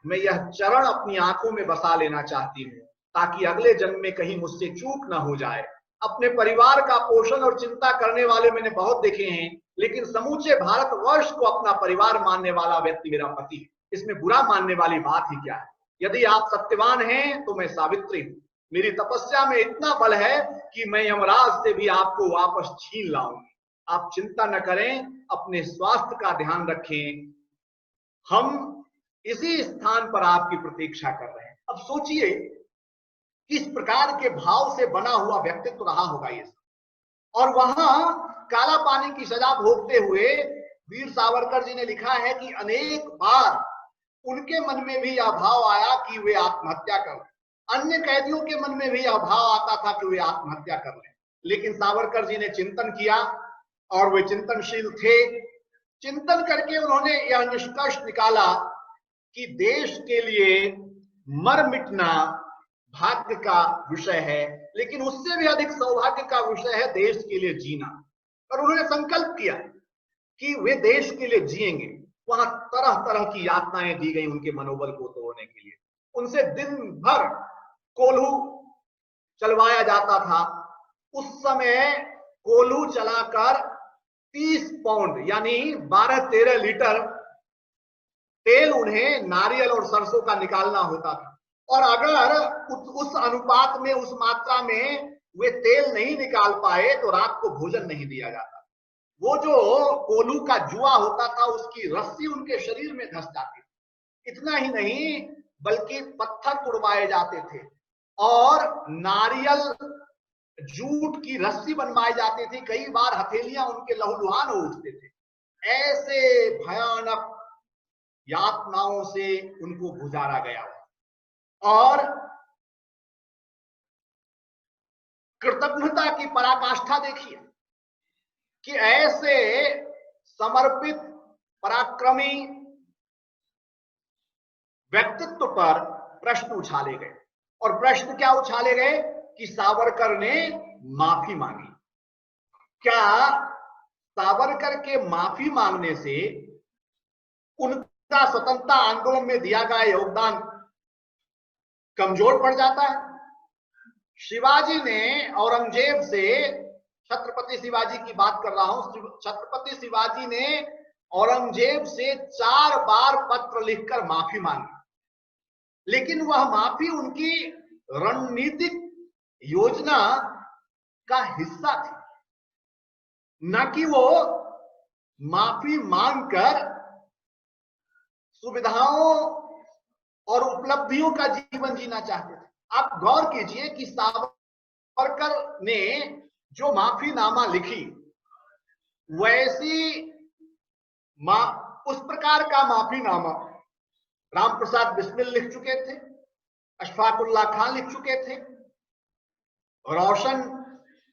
मैं यह चरण अपनी आंखों में बसा लेना चाहती हूँ ताकि अगले जन्म में कहीं मुझसे चूक ना हो जाए। अपने परिवार का पोषण और चिंता करने वाले मैंने बहुत देखे हैं, लेकिन समूचे भारतवर्ष को अपना परिवार मानने वाला व्यक्ति मेरा पति है। इसमें बुरा मानने वाली बात ही क्या है। यदि आप सत्यवान हैं तो मैं सावित्री हूं। मेरी तपस्या में इतना बल है कि मैं यमराज से भी आपको वापस छीन लाऊंगी। आप चिंता न करें, अपने स्वास्थ्य का ध्यान रखें, हम इसी स्थान पर आपकी प्रतीक्षा कर रहे हैं। अब सोचिए किस प्रकार के भाव से बना हुआ व्यक्तित्व रहा होगा ये सब। और वहां काला पानी की सजा भोगते हुए वीर सावरकर जी ने लिखा है कि अनेक बार उनके मन में भी यह भाव आया कि वे आत्महत्या कर लें। अन्य कैदियों के मन में भी यह भाव आता था कि वे आत्महत्या कर लें, लेकिन सावरकर जी ने चिंतन किया और वे चिंतनशील थे। चिंतन करके उन्होंने यह निष्कर्ष निकाला कि देश के लिए मर मिटना भाग्य का विषय है, लेकिन उससे भी अधिक सौभाग्य का विषय है देश के लिए जीना। और उन्होंने संकल्प किया कि वे देश के लिए जिएंगे। वहां तरह तरह की यातनाएं दी गई उनके मनोबल को तोड़ने के लिए। उनसे दिन भर कोल्हू चलवाया जाता था। उस समय कोल्हू चलाकर 30 पाउंड यानी 12-13 लीटर तेल उन्हें नारियल और सरसों का निकालना होता था। और अगर उस अनुपात में, उस मात्रा में वे तेल नहीं निकाल पाए तो रात को भोजन नहीं दिया जाता। वो जो कोल्हू का जुआ होता था उसकी रस्सी उनके शरीर में धंस जाती थी। इतना ही नहीं बल्कि पत्थर तुड़वाए जाते थे और नारियल जूट की रस्सी बनवाई जाती थी। कई बार हथेलियां उनके लहूलुहान हो उठते थे। ऐसे भयानक यातनाओं से उनको गुजारा गया। और कृतज्ञता की पराकाष्ठा देखिए कि ऐसे समर्पित पराक्रमी व्यक्तित्व पर प्रश्न उछाले गए और प्रश्न क्या उछाले गए कि सावरकर ने माफी मांगी। क्या सावरकर के माफी मांगने से उनका स्वतंत्रता आंदोलन में दिया गया योगदान कमजोर पड़ जाता है? शिवाजी ने औरंगजेब से, छत्रपति शिवाजी की बात कर रहा हूं, छत्रपति शिवाजी ने औरंगजेब से 4 बार पत्र लिखकर माफी मांगी, लेकिन वह माफी उनकी रणनीतिक योजना का हिस्सा थी, न कि वो माफी मांगकर सुविधाओं और उपलब्धियों का जीवन जीना चाहते थे। आप गौर कीजिए कि सावरकर ने जो माफीनामा लिखी, वैसी उस प्रकार का माफीनामा राम प्रसाद बिस्मिल लिख चुके थे, अशफाकुल्लाह खान लिख चुके थे, रोशन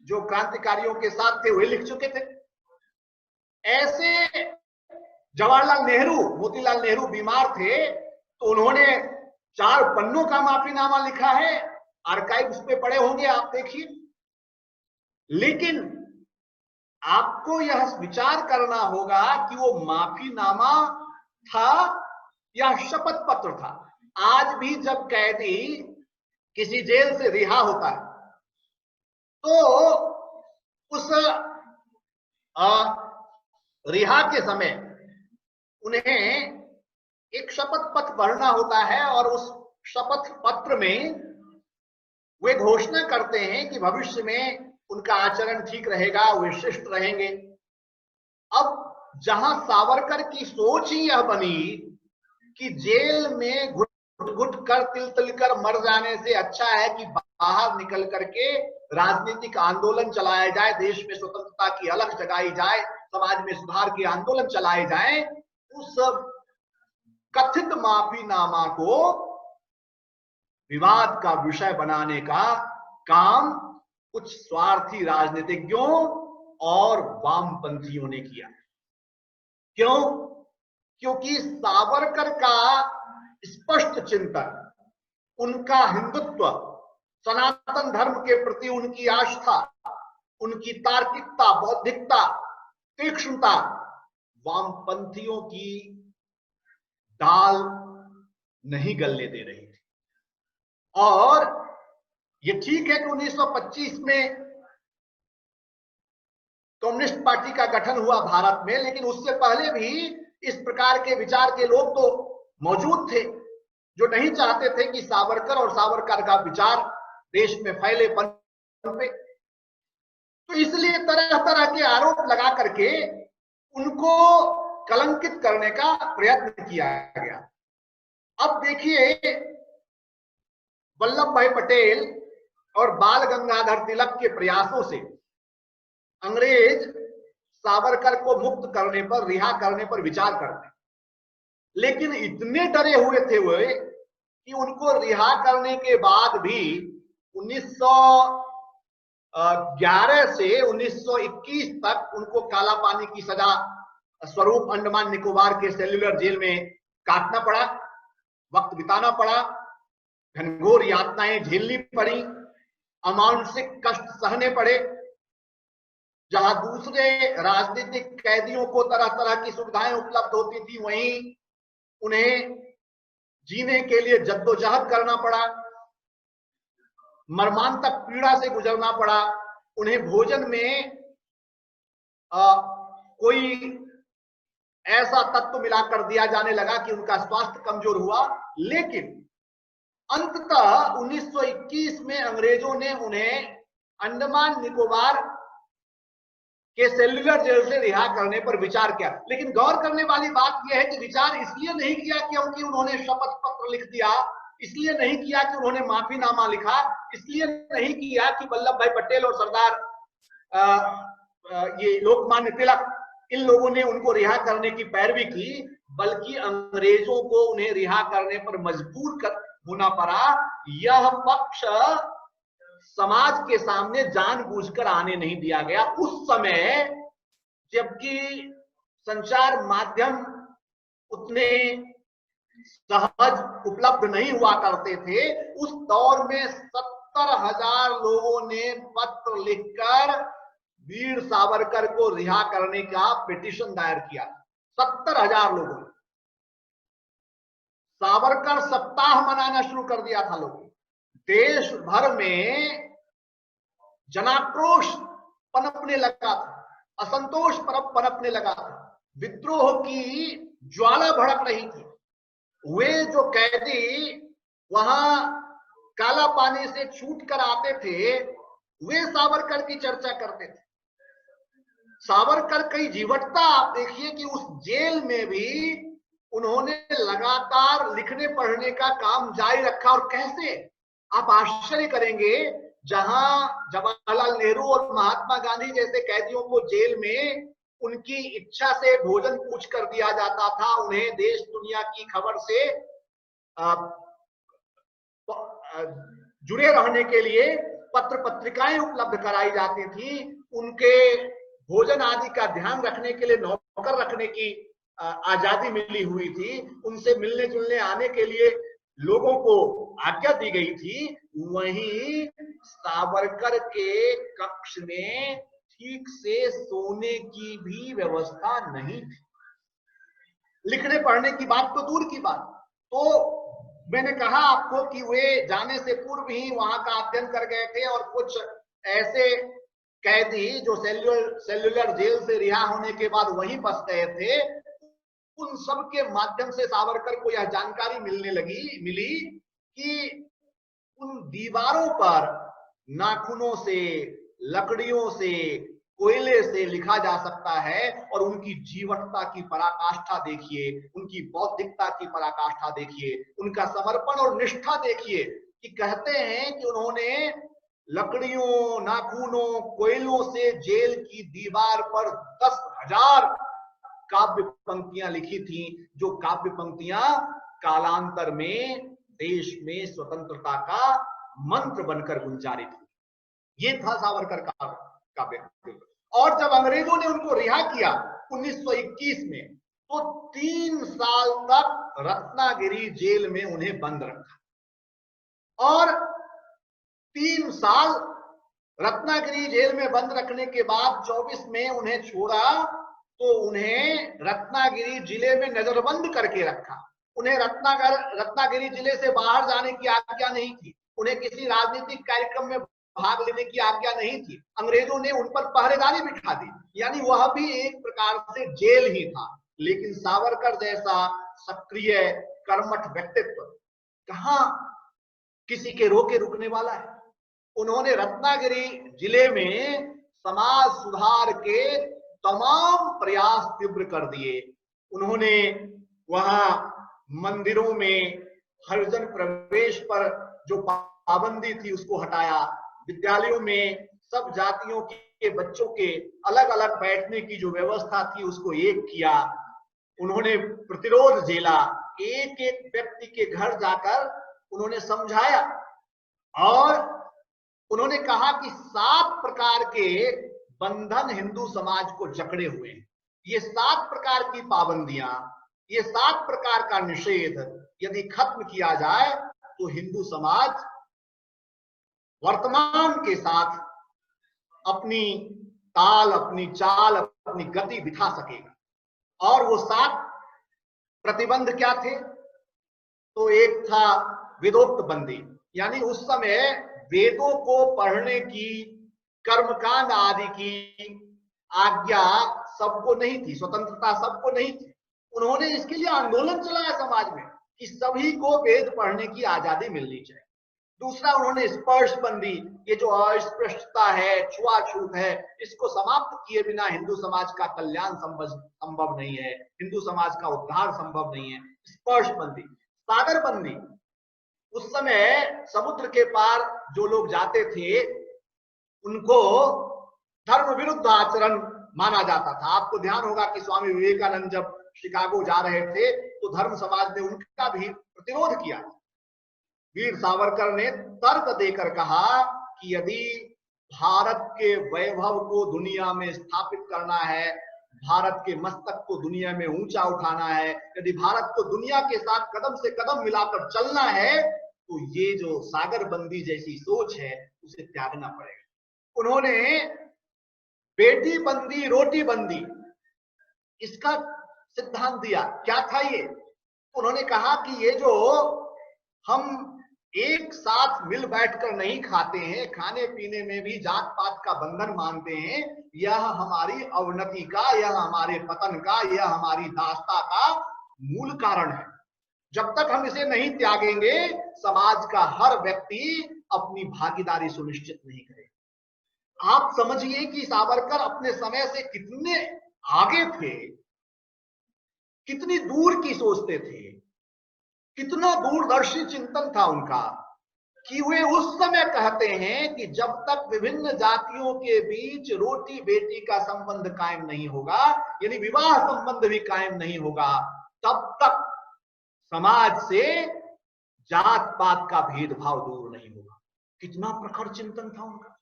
जो क्रांतिकारियों के साथ थे वे लिख चुके थे। ऐसे जवाहरलाल नेहरू, मोतीलाल नेहरू बीमार थे तो उन्होंने 4 पन्नों का माफीनामा लिखा है, आर्काइव्स पे पड़े होंगे, आप देखिए। लेकिन आपको यह विचार करना होगा कि वो माफीनामा था या शपथ पत्र था। आज भी जब कैदी किसी जेल से रिहा होता है तो उस रिहा के समय उन्हें एक शपथ पत्र भरना होता है और उस शपथ पत्र में वे घोषणा करते हैं कि भविष्य में उनका आचरण ठीक रहेगा, वे शिष्ट रहेंगे। अब जहां सावरकर की सोच ही यह बनी कि जेल में घुट घुट कर तिल तिल कर मर जाने से अच्छा है कि बाहर निकल करके राजनीतिक आंदोलन चलाया जाए, देश में स्वतंत्रता की अलख जगाई जाए, समाज में सुधार के आंदोलन चलाए जाए, उस कथित माफीनामा को विवाद का विषय बनाने का काम कुछ स्वार्थी राजनीतिज्ञों और वामपंथियों ने किया। क्यों? क्योंकि सावरकर का स्पष्ट चिंतन, उनका हिंदुत्व, सनातन धर्म के प्रति उनकी आस्था, उनकी तार्किकता, बौद्धिकता, तीक्ष्णता वामपंथियों की दाल नहीं गलने दे रही थी। और ये ठीक है कि 1925 में कम्युनिस्ट पार्टी का गठन हुआ भारत में, लेकिन उससे पहले भी इस प्रकार के विचार के लोग तो मौजूद थे जो नहीं चाहते थे कि सावरकर और सावरकर का विचार देश में फैले, पनपे। तो इसलिए तरह तरह के आरोप लगा करके उनको कलंकित करने का प्रयत्न किया गया। अब देखिए, वल्लभ भाई पटेल और बाल गंगाधर तिलक के प्रयासों से अंग्रेज सावरकर को मुक्त करने पर, रिहा करने पर विचार करते, लेकिन इतने डरे हुए थे वे कि उनको रिहा करने के बाद भी 1911 से 1921 तक उनको काला पानी की सजा स्वरूप अंडमान निकोबार के सेल्युलर जेल में काटना पड़ा, वक्त बिताना पड़ा, घनघोर यातनाएं झेलनी पड़ी, अमानसिक कष्ट सहने पड़े। जहां दूसरे राजनीतिक कैदियों को तरह तरह की सुविधाएं उपलब्ध होती थी, वहीं उन्हें जीने के लिए जद्दोजहद करना पड़ा, मर्मांतक पीड़ा से गुजरना पड़ा। उन्हें भोजन में कोई ऐसा तत्व मिलाकर दिया जाने लगा कि उनका स्वास्थ्य कमजोर हुआ। लेकिन अंततः 1921 में अंग्रेजों ने उन्हें अंडमान निकोबार के सेल्युलर जेल से रिहा करने पर विचार किया। लेकिन गौर करने वाली बात यह है कि विचार इसलिए नहीं किया क्योंकि उन्होंने शपथ पत्र लिख दिया, इसलिए नहीं किया कि उन्होंने माफीनामा लिखा, इसलिए नहीं किया कि वल्लभ भाई पटेल और सरदार ये लोकमान्य तिलक, इन लोगों ने उनको रिहा करने की पैरवी की, बल्कि अंग्रेजों को उन्हें रिहा करने पर मजबूर होना पड़ा। यह पक्ष समाज के सामने जानबूझकर आने नहीं दिया गया। उस समय जबकि संचार माध्यम उतने सहज उपलब्ध नहीं हुआ करते थे, उस दौर में 70,000 लोगों ने पत्र लिखकर वीर सावरकर को रिहा करने का पिटीशन दायर किया। 70,000 लोगों ने। सावरकर सप्ताह मनाना शुरू कर दिया था लोगों। देश भर में जनाक्रोश पनपने लगा था, असंतोष पनपने लगा था, विद्रोह की ज्वाला भड़क रही थी। वे जो कैदी वहां काला पानी से छूट कर आते थे, वे सावरकर की चर्चा करते थे। सावरकर की जीवटता आप देखिए कि उस जेल में भी उन्होंने लगातार लिखने पढ़ने का काम जारी रखा। और कैसे, आप आश्चर्य करेंगे, जहां जवाहरलाल नेहरू और महात्मा गांधी जैसे कैदियों को जेल में उनकी इच्छा से भोजन पूछ कर दिया जाता था, उन्हें देश दुनिया की खबर से जुड़े रहने के लिए पत्र पत्रिकाएं उपलब्ध कराई जाती थी, उनके भोजन आदि का ध्यान रखने के लिए नौकर रखने की आजादी मिली हुई थी, उनसे मिलने जुलने आने के लिए लोगों को आज्ञा दी गई थी। वहीं सावरकर के कक्ष में ठीक से सोने की भी व्यवस्था नहीं थी। लिखने पढ़ने की बात तो दूर की बात। तो मैंने कहा आपको कि वे जाने से पूर्व ही वहां का अध्ययन कर गए थे, और कुछ ऐसे कैदी जो सेल्युलर जेल से रिहा होने के बाद वहीं बस गए थे, उन सब के माध्यम से सावरकर को यह जानकारी मिली कि उन दीवारों पर नाखूनों से, लकड़ियों से, कोयले से लिखा जा सकता है। और उनकी जीवटता की पराकाष्ठा देखिए, उनकी बौद्धिकता की पराकाष्ठा देखिए, उनका समर्पण और निष्ठा देखिए कि कहते हैं कि उन्होंने लकड़ियों, नाखूनों, कोयलों से जेल की दीवार पर 10,000 काव्य पंक्तियां लिखी थी, जो काव्य पंक्तियां कालांतर में देश में स्वतंत्रता का मंत्र बनकर गुंजारित हुई। ये था सावरकर का काव्य। और जब अंग्रेजों ने उनको रिहा किया 1921 में, तो 3 साल तक रत्नागिरी जेल में उन्हें बंद रखा। और 3 साल रत्नागिरी जेल में बंद रखने के बाद 24 में उन्हें छोड़ा, तो उन्हें रत्नागिरी जिले में नजरबंद करके रखा। उन्हें रत्नागिरी जिले से बाहर जाने की आज्ञा नहीं थी, उन्हें किसी राजनीतिक कार्यक्रम में भाग लेने की आज्ञा नहीं थी। अंग्रेजों ने उन पर पहरेदारी बिठा दी, यानी वह भी एक प्रकार से जेल ही था। लेकिन सावरकर जैसा सक्रिय कर्मठ व्यक्तित्व कहां किसी के रोके रुकने वाला है। उन्होंने रत्नागिरी जिले में समाज सुधार के तमाम प्रयास तीव्र कर दिए। उन्होंने वहां मंदिरों में हरिजन प्रवेश पर जो पाबंदी थी उसको हटाया, विद्यालयों में सब जातियों के बच्चों के अलग अलग बैठने की जो व्यवस्था थी उसको एक किया। उन्होंने प्रतिरोध झेला, एक एक व्यक्ति के घर जाकर उन्होंने समझाया, और उन्होंने कहा कि 7 प्रकार के बंधन हिंदू समाज को जकड़े हुए हैं। ये 7 प्रकार की पाबंदियां, ये 7 प्रकार का निषेध यदि खत्म किया जाए तो हिंदू समाज वर्तमान के साथ अपनी ताल, अपनी चाल, अपनी गति बिठा सकेगा। और वो 7 प्रतिबंध क्या थे? तो एक था वेदोक्त बंदी, यानी उस समय वेदों को पढ़ने की, कर्मकांड आदि की आज्ञा सबको नहीं थी, स्वतंत्रता सबको नहीं थी। उन्होंने इसके लिए आंदोलन चलाया समाज में कि सभी को वेद पढ़ने की आजादी मिलनी चाहिए। दूसरा, उन्होंने स्पर्श बंदी, ये जो अस्पृश्यता है, छुआछूत है, इसको समाप्त किए बिना हिंदू समाज का कल्याण संभव नहीं है, हिंदू समाज का उद्धार संभव नहीं है। स्पर्श बंदी। सागर बंदी, उस समय समुद्र के पार जो लोग जाते थे उनको धर्म विरुद्ध आचरण माना जाता था। आपको ध्यान होगा कि स्वामी विवेकानंद जब शिकागो जा रहे थे तो धर्म समाज ने उनका भी प्रतिरोध किया। वीर सावरकर ने तर्क देकर कहा कि यदि भारत के वैभव को दुनिया में स्थापित करना है भारत के मस्तक को दुनिया में ऊंचा उठाना है, यदि भारत को दुनिया के साथ कदम से कदम मिलाकर चलना है, तो ये जो सागरबंदी जैसी सोच है उसे त्यागना पड़ेगा। उन्होंने बेटी बंदी रोटी बंदी इसका सिद्धांत दिया। क्या था ये? उन्होंने कहा कि ये जो हम एक साथ मिल बैठकर नहीं खाते हैं, खाने पीने में भी जात पात का बंधन मानते हैं, यह हमारी अवनति का, यह हमारे पतन का, यह हमारी दास्ता का मूल कारण है। जब तक हम इसे नहीं त्यागेंगे, समाज का हर व्यक्ति अपनी भागीदारी सुनिश्चित नहीं करेगा। आप समझिए कि सावरकर अपने समय से कितने आगे थे, कितनी दूर की सोचते थे, कितना दूरदर्शी चिंतन था उनका, कि वे उस समय कहते हैं कि जब तक विभिन्न जातियों के बीच रोटी बेटी का संबंध कायम नहीं होगा, यानी विवाह संबंध भी कायम नहीं होगा, तब तक समाज से जात पात का भेदभाव दूर नहीं होगा। कितना प्रखर चिंतन था उनका।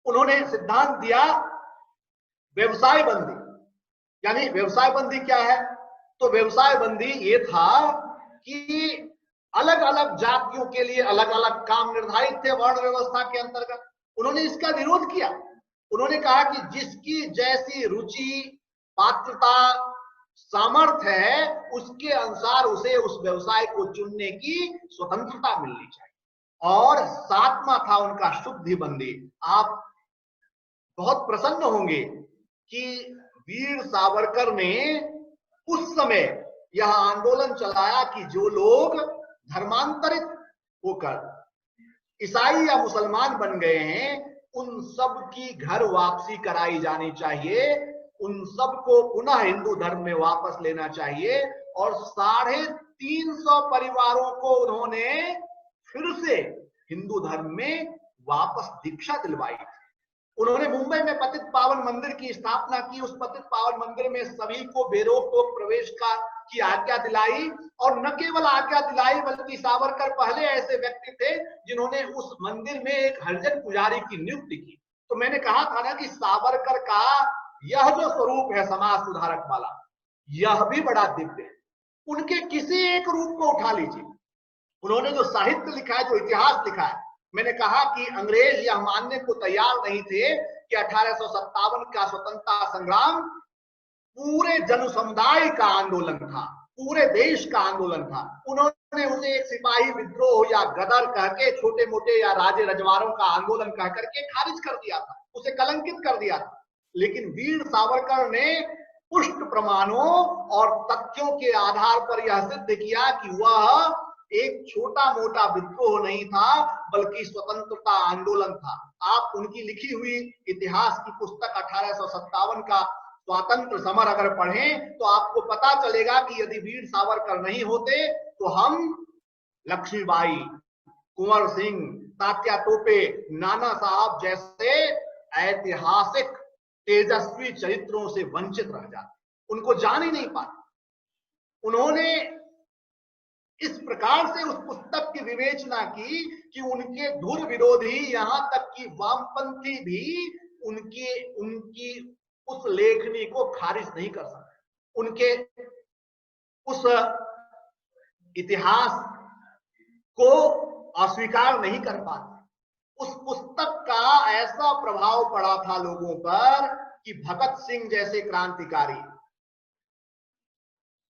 उन्होंने सिद्धांत दिया व्यवसाय बंदी। यानी व्यवसाय बंदी क्या है? तो व्यवसाय बंदी ये था कि अलग अलग जातियों के लिए अलग अलग काम निर्धारित थे वर्ण व्यवस्था के अंतर्गत। उन्होंने इसका विरोध किया। उन्होंने कहा कि जिसकी जैसी रुचि, पात्रता, सामर्थ्य है, उसके अनुसार उसे उस व्यवसाय को चुनने की स्वतंत्रता मिलनी चाहिए। और सातवां था उनका शुद्धि बंदी। आप बहुत प्रसन्न होंगे कि वीर सावरकर ने उस समय यह आंदोलन चलाया कि जो लोग धर्मांतरित होकर ईसाई या मुसलमान बन गए हैं, उन सब की घर वापसी कराई जानी चाहिए, उन सबको पुनः हिंदू धर्म में वापस लेना चाहिए। और 350 परिवारों को उन्होंने फिर से हिंदू धर्म में वापस दीक्षा दिलवाई। उन्होंने मुंबई में पतित पावन मंदिर की स्थापना की। उस पतित पावन मंदिर में सभी को बेरोक टोक प्रवेश की आज्ञा दिलाई। और न केवल आज्ञा दिलाई, बल्कि सावरकर पहले ऐसे व्यक्ति थे जिन्होंने उस मंदिर में एक हरिजन पुजारी की नियुक्ति की। तो मैंने कहा था ना कि सावरकर का यह जो स्वरूप है समाज सुधारक वाला, यह भी बड़ा दिव्य है। उनके किसी एक रूप को उठा लीजिए, उन्होंने जो साहित्य लिखा है, जो इतिहास लिखा है, मैंने कहा कि अंग्रेज यह मानने को तैयार नहीं थे कि 1857 का स्वतंत्रता संग्राम पूरे जन समुदाय का आंदोलन था, पूरे देश का आंदोलन था। उन्होंने उसे एक सिपाही विद्रोह या गदर कह के, छोटे मोटे या राजे रजवाड़ों का आंदोलन कह करके खारिज कर दिया था, उसे कलंकित कर दिया था। लेकिन वीर सावरकर ने पुष्ट प्रमाणों और तथ्यों के आधार पर यह सिद्ध किया कि वह एक छोटा मोटा विद्रोह नहीं था, बल्कि स्वतंत्रता आंदोलन था। आप उनकी लिखी हुई इतिहास की पुस्तक 1857 का स्वातंत्र समर अगर पढ़ें तो आपको पता चलेगा कि यदि वीर सावरकर नहीं होते तो हम लक्ष्मीबाई, कुंवर सिंह, तात्या टोपे, नाना साहब जैसे ऐतिहासिक तेजस्वी चरित्रों से वंचित रह जाते, उनको जान ही नहीं पाते। उन्होंने इस प्रकार से उस पुस्तक की विवेचना की कि उनके धुर विरोधी, यहां तक कि वामपंथी भी उनकी उस लेखनी को खारिज नहीं कर सकते, उनके उस इतिहास को अस्वीकार नहीं कर पाते। उस पुस्तक का ऐसा प्रभाव पड़ा था लोगों पर कि भगत सिंह जैसे क्रांतिकारी,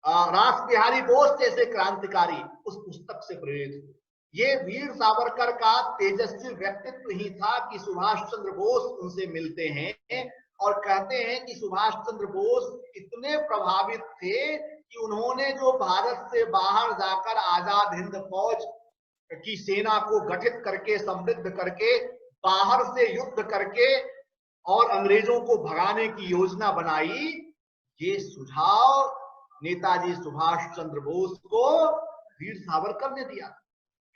रास बिहारी बोस जैसे क्रांतिकारी उस पुस्तक से प्रेरित हुए। ये वीर सावरकर का तेजस्वी व्यक्तित्व ही था कि सुभाष चंद्र बोस उनसे मिलते हैं और कहते हैं कि सुभाष चंद्र बोस इतने प्रभावित थे कि उन्होंने जो भारत से बाहर जाकर आजाद हिंद फौज की सेना को गठित करके, समृद्ध करके, बाहर से युद्ध करके और अंग्रेजों को भगाने की योजना बनाई, ये सुझाव नेताजी सुभाष चंद्र बोस को वीर सावरकर ने दिया।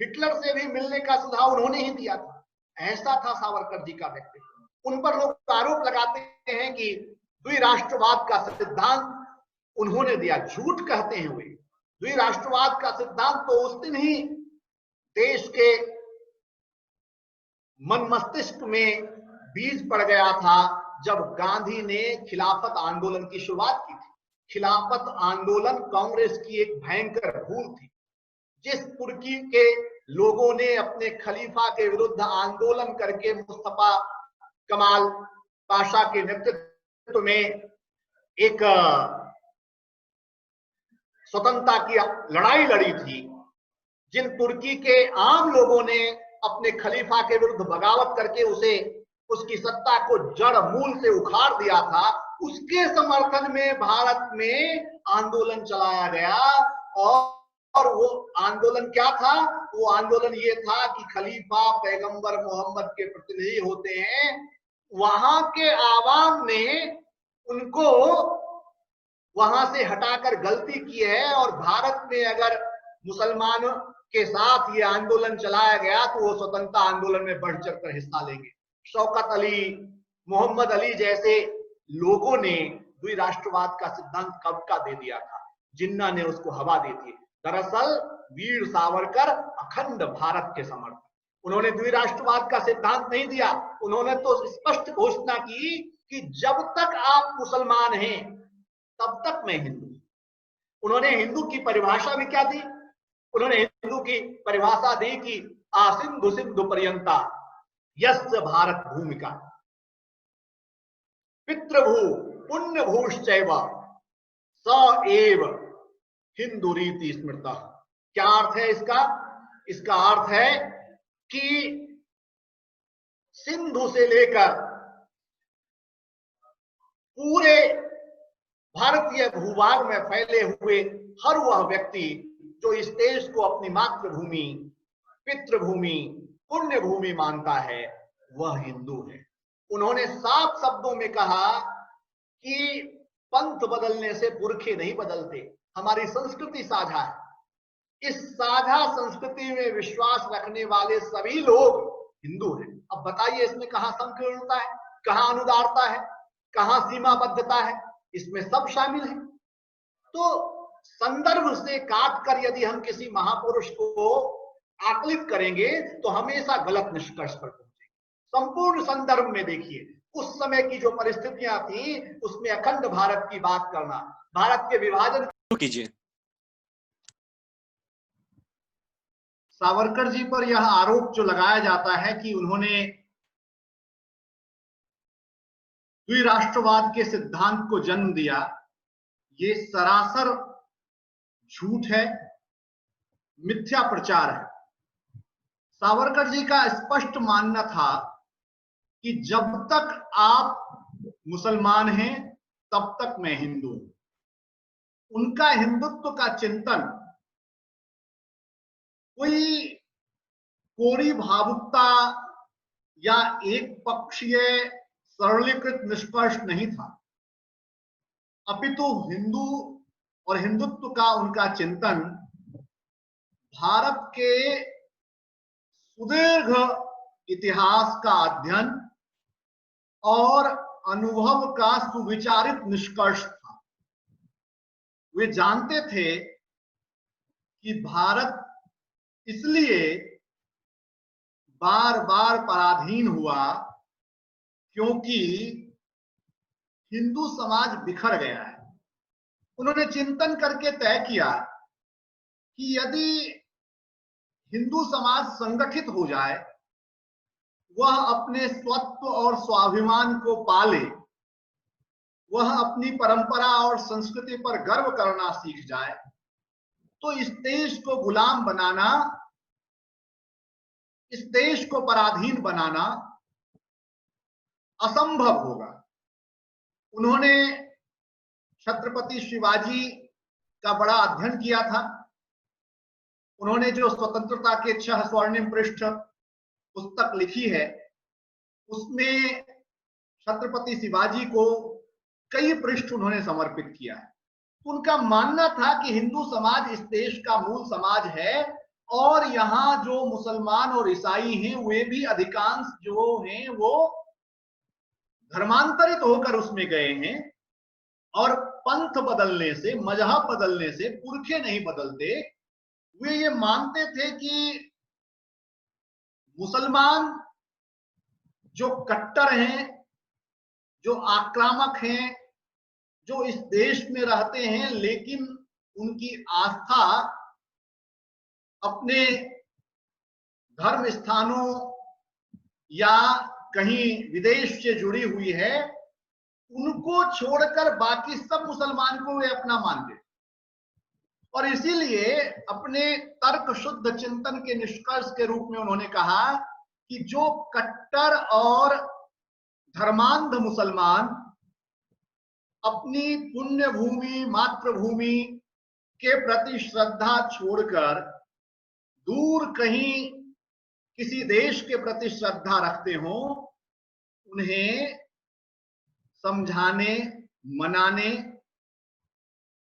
हिटलर से भी मिलने का सुझाव उन्होंने ही दिया था। ऐसा था सावरकर जी का व्यक्तित्व। उन पर लोग आरोप लगाते हैं कि द्विराष्ट्रवाद का सिद्धांत उन्होंने दिया। झूठ कहते हैं वे। द्विराष्ट्रवाद का सिद्धांत तो उस दिन ही देश के मन मस्तिष्क में बीज पड़ गया था जब गांधी ने खिलाफत आंदोलन की शुरुआत की थी। खिलाफत आंदोलन कांग्रेस की एक भयंकर भूल थी। जिस तुर्की के लोगों ने अपने खलीफा के विरुद्ध आंदोलन करके मुस्तफा कमाल पाशा के नेतृत्व में एक स्वतंत्रता की लड़ाई लड़ी थी, जिन तुर्की के आम लोगों ने अपने खलीफा के विरुद्ध बगावत करके उसकी सत्ता को जड़ मूल से उखाड़ दिया था, उसके समर्थन में भारत में आंदोलन चलाया गया। और वो आंदोलन क्या था? वो आंदोलन ये था कि खलीफा पैगंबर मोहम्मद के प्रतिनिधि होते हैं, वहां के आवाम ने उनको वहां से हटाकर गलती की है, और भारत में अगर मुसलमानों के साथ ये आंदोलन चलाया गया तो वो स्वतंत्रता आंदोलन में बढ़ चढ़कर हिस्सा लेंगे। शौकत अली, मोहम्मद अली जैसे लोगों ने द्विराष्ट्रवाद का सिद्धांत कब का दे दिया था, जिन्ना ने उसको हवा दी थी। दरअसल वीर सावरकर अखंड भारत के समर्थक, उन्होंने द्विराष्ट्रवाद का सिद्धांत नहीं दिया। उन्होंने तो स्पष्ट घोषणा की कि जब तक आप मुसलमान हैं तब तक मैं हिंदू। उन्होंने हिंदू की परिभाषा भी क्या दी? उन्होंने हिंदू की परिभाषा दी कि आसिंधु सिंधु पर्यंता यस्य भारत भूमिका पितृभू पुण्य भूश्चैव स एव हिंदू रीति स्मृता। क्या अर्थ है इसका? इसका अर्थ है कि सिंधु से लेकर पूरे भारतीय भूभाग में फैले हुए हर वह व्यक्ति जो इस देश को अपनी मातृभूमि, पितृभूमि, पुण्य भूमि मानता है, वह हिंदू है। उन्होंने साफ शब्दों में कहा कि पंथ बदलने से पुरखे नहीं बदलते, हमारी संस्कृति साझा है। इस साझा संस्कृति में विश्वास रखने वाले सभी लोग हिंदू हैं। अब बताइए इसमें कहां संकीर्णता है, कहां अनुदारता है, कहां सीमाबद्धता है? इसमें सब शामिल है। तो संदर्भ से काटकर यदि हम किसी महापुरुष को आकलित करेंगे तो हमेशा गलत निष्कर्ष पर पहुंचेंगे। संपूर्ण संदर्भ में देखिए, उस समय की जो परिस्थितियां थी उसमें अखंड भारत की बात करना, भारत के विभाजन कीजिए। सावरकर जी पर यह आरोप जो लगाया जाता है कि उन्होंने द्विराष्ट्रवाद के सिद्धांत को जन्म दिया, ये सरासर झूठ है, मिथ्या प्रचार है। सावरकर जी का स्पष्ट मानना था कि जब तक आप मुसलमान हैं तब तक मैं हिंदू हूं। उनका हिंदुत्व का चिंतन कोई कोरी भावुकता या एक पक्षीय सरलीकृत निष्कर्ष नहीं था, अपितु हिंदू और हिंदुत्व का उनका चिंतन भारत के सुदीर्घ इतिहास का अध्ययन और अनुभव का सुविचारित निष्कर्ष था। वे जानते थे कि भारत इसलिए बार बार पराधीन हुआ क्योंकि हिंदू समाज बिखर गया है। उन्होंने चिंतन करके तय किया कि यदि हिंदू समाज संगठित हो जाए, वह अपने स्वत्व और स्वाभिमान को पाले, वह अपनी परंपरा और संस्कृति पर गर्व करना सीख जाए, तो इस देश को गुलाम बनाना, इस देश को पराधीन बनाना असंभव होगा। उन्होंने छत्रपति शिवाजी का बड़ा अध्ययन किया था। उन्होंने जो स्वतंत्रता के 6 स्वर्णिम पृष्ठ पुस्तक लिखी है, उसमें छत्रपति शिवाजी को कई पृष्ठ उन्होंने समर्पित किया है। उनका मानना था कि हिंदू समाज इस देश का मूल समाज है, और यहाँ जो मुसलमान और ईसाई हैं वे भी अधिकांश जो हैं वो धर्मांतरित होकर उसमें गए हैं, और पंथ बदलने से, मजहब बदलने से पुरखे नहीं बदलते। वे ये मानते थे कि मुसलमान जो कट्टर हैं, जो आक्रामक हैं, जो इस देश में रहते हैं लेकिन उनकी आस्था अपने धर्म स्थानों या कहीं विदेश से जुड़ी हुई है, उनको छोड़कर बाकी सब मुसलमान को वे अपना मानते हैं। और इसीलिए अपने तर्क शुद्ध चिंतन के निष्कर्ष के रूप में उन्होंने कहा कि जो कट्टर और धर्मांध मुसलमान अपनी पुण्य भूमि मातृभूमि के प्रति श्रद्धा छोड़कर दूर कहीं किसी देश के प्रति श्रद्धा रखते हो, उन्हें समझाने, मनाने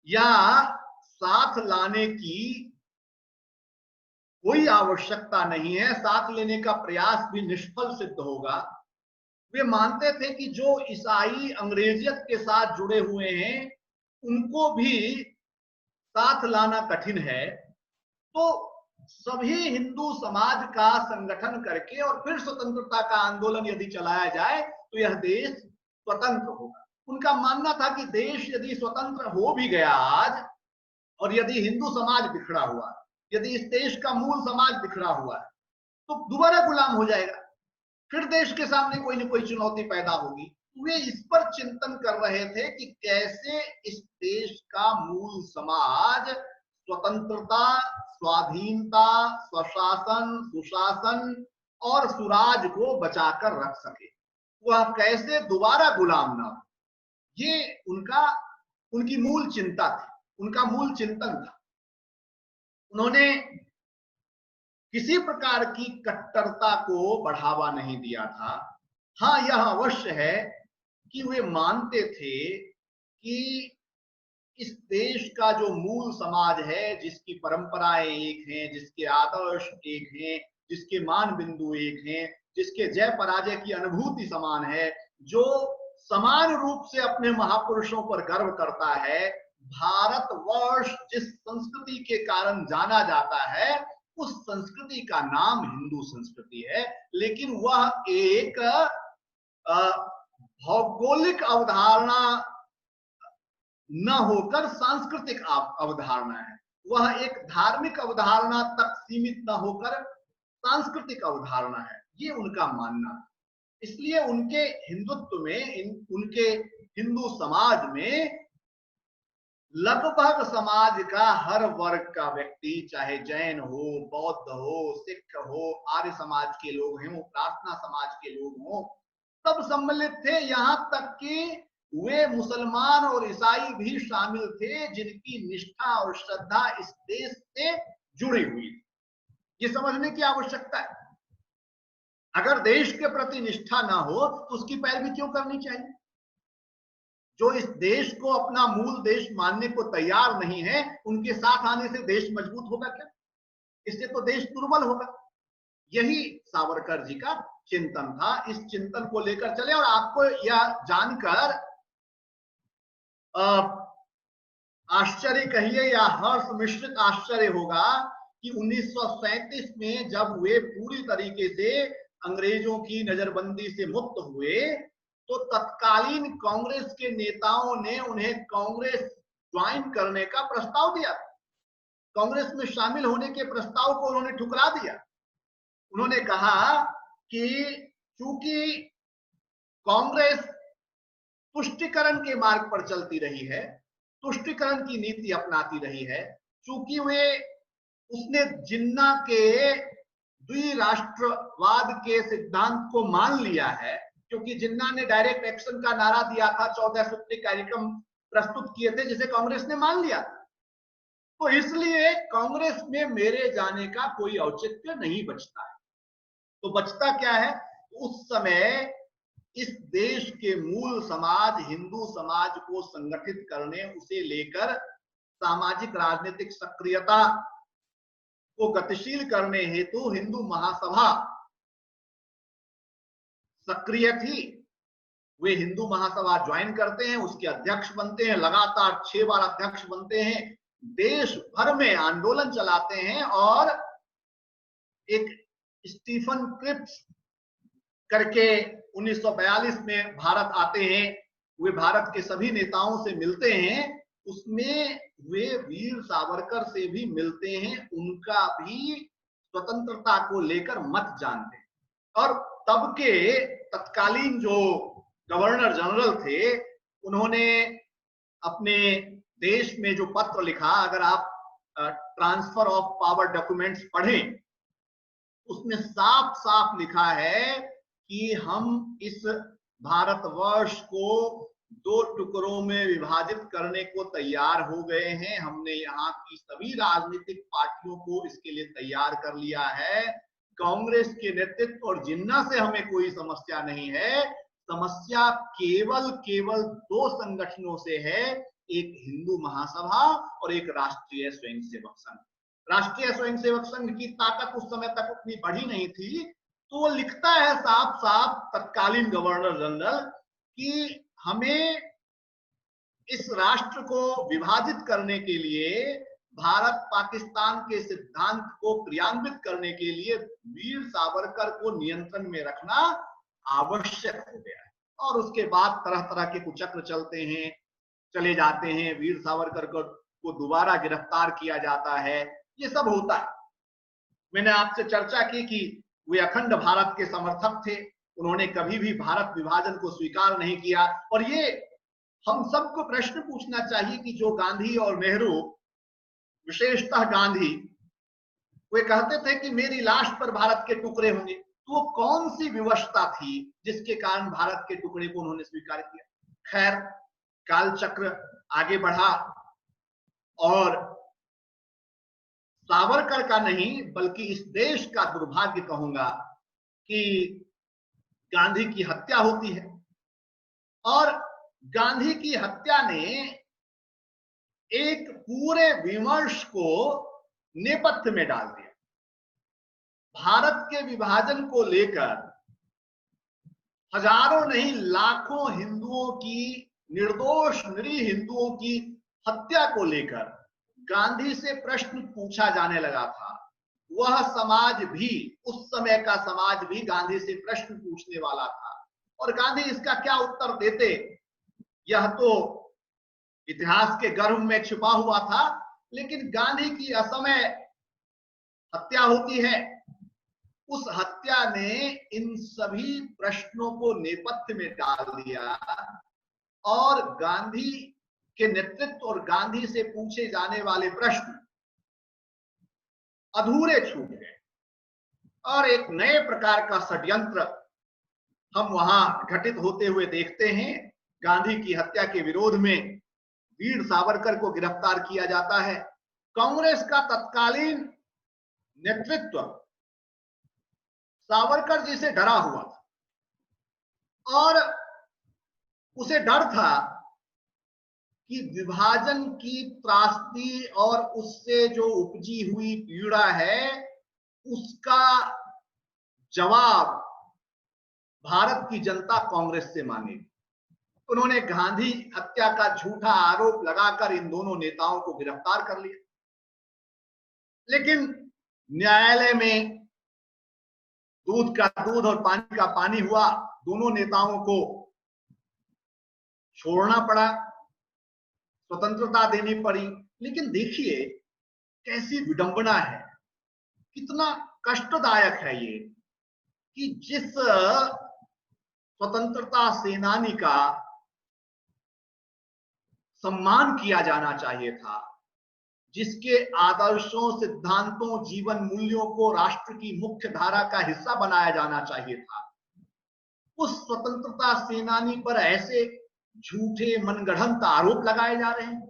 या साथ लाने की कोई आवश्यकता नहीं है, साथ लेने का प्रयास भी निष्फल सिद्ध होगा। वे मानते थे कि जो ईसाई अंग्रेजियत के साथ जुड़े हुए हैं उनको भी साथ लाना कठिन है, तो सभी हिंदू समाज का संगठन करके और फिर स्वतंत्रता का आंदोलन यदि चलाया जाए तो यह देश स्वतंत्र होगा। उनका मानना था कि देश यदि स्वतंत्र हो भी गया आज, और यदि हिंदू समाज बिखरा हुआ, यदि इस देश का मूल समाज बिखरा हुआ है, तो दोबारा गुलाम हो जाएगा, फिर देश के सामने कोई न कोई चुनौती पैदा होगी। वे इस पर चिंतन कर रहे थे कि कैसे इस देश का मूल समाज स्वतंत्रता, स्वाधीनता, स्वशासन, सुशासन और सुराज को बचाकर रख सके, वह कैसे दोबारा गुलाम ना हो। ये उनकी मूल चिंता थी, उनका मूल चिंतन था। उन्होंने किसी प्रकार की कट्टरता को बढ़ावा नहीं दिया था। हाँ, यह अवश्य है कि वे मानते थे कि इस देश का जो मूल समाज है, जिसकी परंपराएं एक हैं, जिसके आदर्श एक हैं, जिसके मान बिंदु एक हैं, जिसके जय पराजय की अनुभूति समान है, जो समान रूप से अपने महापुरुषों पर गर्व करता है, भारतवर्ष जिस संस्कृति के कारण जाना जाता है उस संस्कृति का नाम हिंदू संस्कृति है, लेकिन वह एक भौगोलिक अवधारणा न होकर सांस्कृतिक अवधारणा है। वह एक धार्मिक अवधारणा तक सीमित न होकर सांस्कृतिक अवधारणा है, ये उनका मानना है। इसलिए उनके हिंदुत्व में, उनके हिंदू समाज में लगभग समाज का हर वर्ग का व्यक्ति, चाहे जैन हो, बौद्ध हो, सिख हो, आर्य समाज के लोग हैं, प्रार्थना समाज के लोग हो, सब सम्मिलित थे। यहां तक कि वे मुसलमान और ईसाई भी शामिल थे जिनकी निष्ठा और श्रद्धा इस देश से जुड़ी हुई थी। ये समझने की आवश्यकता है। अगर देश के प्रति निष्ठा ना हो तो उसकी पैरवी क्यों करनी चाहिए? जो इस देश को अपना मूल देश मानने को तैयार नहीं है, उनके साथ आने से देश मजबूत होगा क्या? इससे तो देश दुर्बल होगा। यही सावरकर जी का चिंतन था। इस चिंतन को लेकर चले, और आपको यह जानकर आश्चर्य कहिए या हर्ष मिश्रित आश्चर्य होगा कि 1937 में जब वे पूरी तरीके से अंग्रेजों की नजरबंदी से मुक्त हुए तो तत्कालीन कांग्रेस के नेताओं ने उन्हें कांग्रेस ज्वाइन करने का प्रस्ताव दिया। कांग्रेस में शामिल होने के प्रस्ताव को उन्होंने ठुकरा दिया। उन्होंने कहा कि चूंकि कांग्रेस तुष्टीकरण के मार्ग पर चलती रही है, तुष्टीकरण की नीति अपनाती रही है, चूंकि उसने जिन्ना के द्विराष्ट्रवाद के सिद्धांत को मान लिया है, क्योंकि जिन्ना ने डायरेक्ट एक्शन का नारा दिया था, 14 सूत्री कार्यक्रम प्रस्तुत किए थे जिसे कांग्रेस ने मान लिया, तो इसलिए कांग्रेस में मेरे जाने का कोई औचित्य नहीं बचता है। तो बचता क्या है? उस समय इस देश के मूल समाज हिंदू समाज को संगठित करने, उसे लेकर सामाजिक राजनीतिक सक्रियता को गतिशील करने हेतु हिंदू महासभा सक्रिय थी। वे हिंदू महासभा ज्वाइन करते हैं, उसके अध्यक्ष बनते हैं, लगातार 6 बार अध्यक्ष बनते हैं, देश भर में आंदोलन चलाते हैं, और एक स्टीफन क्रिप्स करके 1942 में भारत आते हैं, वे भारत के सभी नेताओं से मिलते हैं, उसमें वे वीर सावरकर से भी मिलते हैं, उनका भी स्वतंत्रता को लेकर मत जानते हैं। और तब के तत्कालीन जो गवर्नर जनरल थे, उन्होंने अपने देश में जो पत्र लिखा, अगर आप ट्रांसफर ऑफ पावर डॉक्यूमेंट्स पढ़ें, उसमें साफ साफ लिखा है कि हम इस भारतवर्ष को 2 टुकड़ों में विभाजित करने को तैयार हो गए हैं। हमने यहाँ की सभी राजनीतिक पार्टियों को इसके लिए तैयार कर लिया है। कांग्रेस के नेतृत्व और जिन्ना से हमें कोई समस्या नहीं है, समस्या केवल 2 संगठनों से है, एक हिंदू महासभा और एक राष्ट्रीय स्वयंसेवक संघ। राष्ट्रीय स्वयंसेवक संघ की ताकत उस समय तक उतनी बढ़ी नहीं थी, तो वो लिखता है साफ साफ तत्कालीन गवर्नर जनरल कि हमें इस राष्ट्र को विभाजित करने के लिए, भारत पाकिस्तान के सिद्धांत को क्रियान्वित करने के लिए वीर सावरकर को नियंत्रण में रखना आवश्यक हो गया है। और उसके बाद तरह तरह के कुचक्र चले जाते हैं, वीर सावरकर को दोबारा गिरफ्तार किया जाता है, ये सब होता है। मैंने आपसे चर्चा की कि वे अखंड भारत के समर्थक थे, उन्होंने कभी भी भारत विभाजन को स्वीकार नहीं किया। और ये हम सबको प्रश्न पूछना चाहिए कि जो गांधी और नेहरू, विशेषतः गांधी, वे कहते थे कि मेरी लाश पर भारत के टुकड़े होंगे, तो वो कौन सी विवशता थी जिसके कारण भारत के टुकड़े को उन्होंने स्वीकार किया? खैर, कालचक्र आगे बढ़ा और सावरकर का नहीं बल्कि इस देश का दुर्भाग्य कहूंगा कि गांधी की हत्या होती है। और गांधी की हत्या ने एक पूरे विमर्श को नेपथ्य में डाल दिया। भारत के विभाजन को लेकर हजारों नहीं लाखों हिंदुओं की, निर्दोष निरीह हिंदुओं की हत्या को लेकर गांधी से प्रश्न पूछा जाने लगा था। वह समाज भी, उस समय का समाज भी गांधी से प्रश्न पूछने वाला था, और गांधी इसका क्या उत्तर देते, यह तो इतिहास के गर्भ में छुपा हुआ था। लेकिन गांधी की असमय हत्या होती है। उस हत्या ने इन सभी प्रश्नों को नेपथ्य में डाल दिया और गांधी के नेतृत्व और गांधी से पूछे जाने वाले प्रश्न अधूरे छूट गए और एक नए प्रकार का षड्यंत्र हम वहां घटित होते हुए देखते हैं। गांधी की हत्या के विरोध में वीर सावरकर को गिरफ्तार किया जाता है। कांग्रेस का तत्कालीन नेतृत्व सावरकर जी से डरा हुआ था और उसे डर था कि विभाजन की त्रासदी और उससे जो उपजी हुई पीड़ा है, उसका जवाब भारत की जनता कांग्रेस से मांगेगी। उन्होंने गांधी हत्या का झूठा आरोप लगाकर इन दोनों नेताओं को गिरफ्तार कर लिया। लेकिन न्यायालय में दूध का दूध और पानी का पानी हुआ। दोनों नेताओं को छोड़ना पड़ा, स्वतंत्रता देनी पड़ी। लेकिन देखिए कैसी विडंबना है, कितना कष्टदायक है ये कि जिस स्वतंत्रता सेनानी का सम्मान किया जाना चाहिए था, जिसके आदर्शों, सिद्धांतों, जीवन मूल्यों को राष्ट्र की मुख्य धारा का हिस्सा बनाया जाना चाहिए था, उस स्वतंत्रता सेनानी पर ऐसे झूठे मनगढ़ंत आरोप लगाए जा रहे हैं।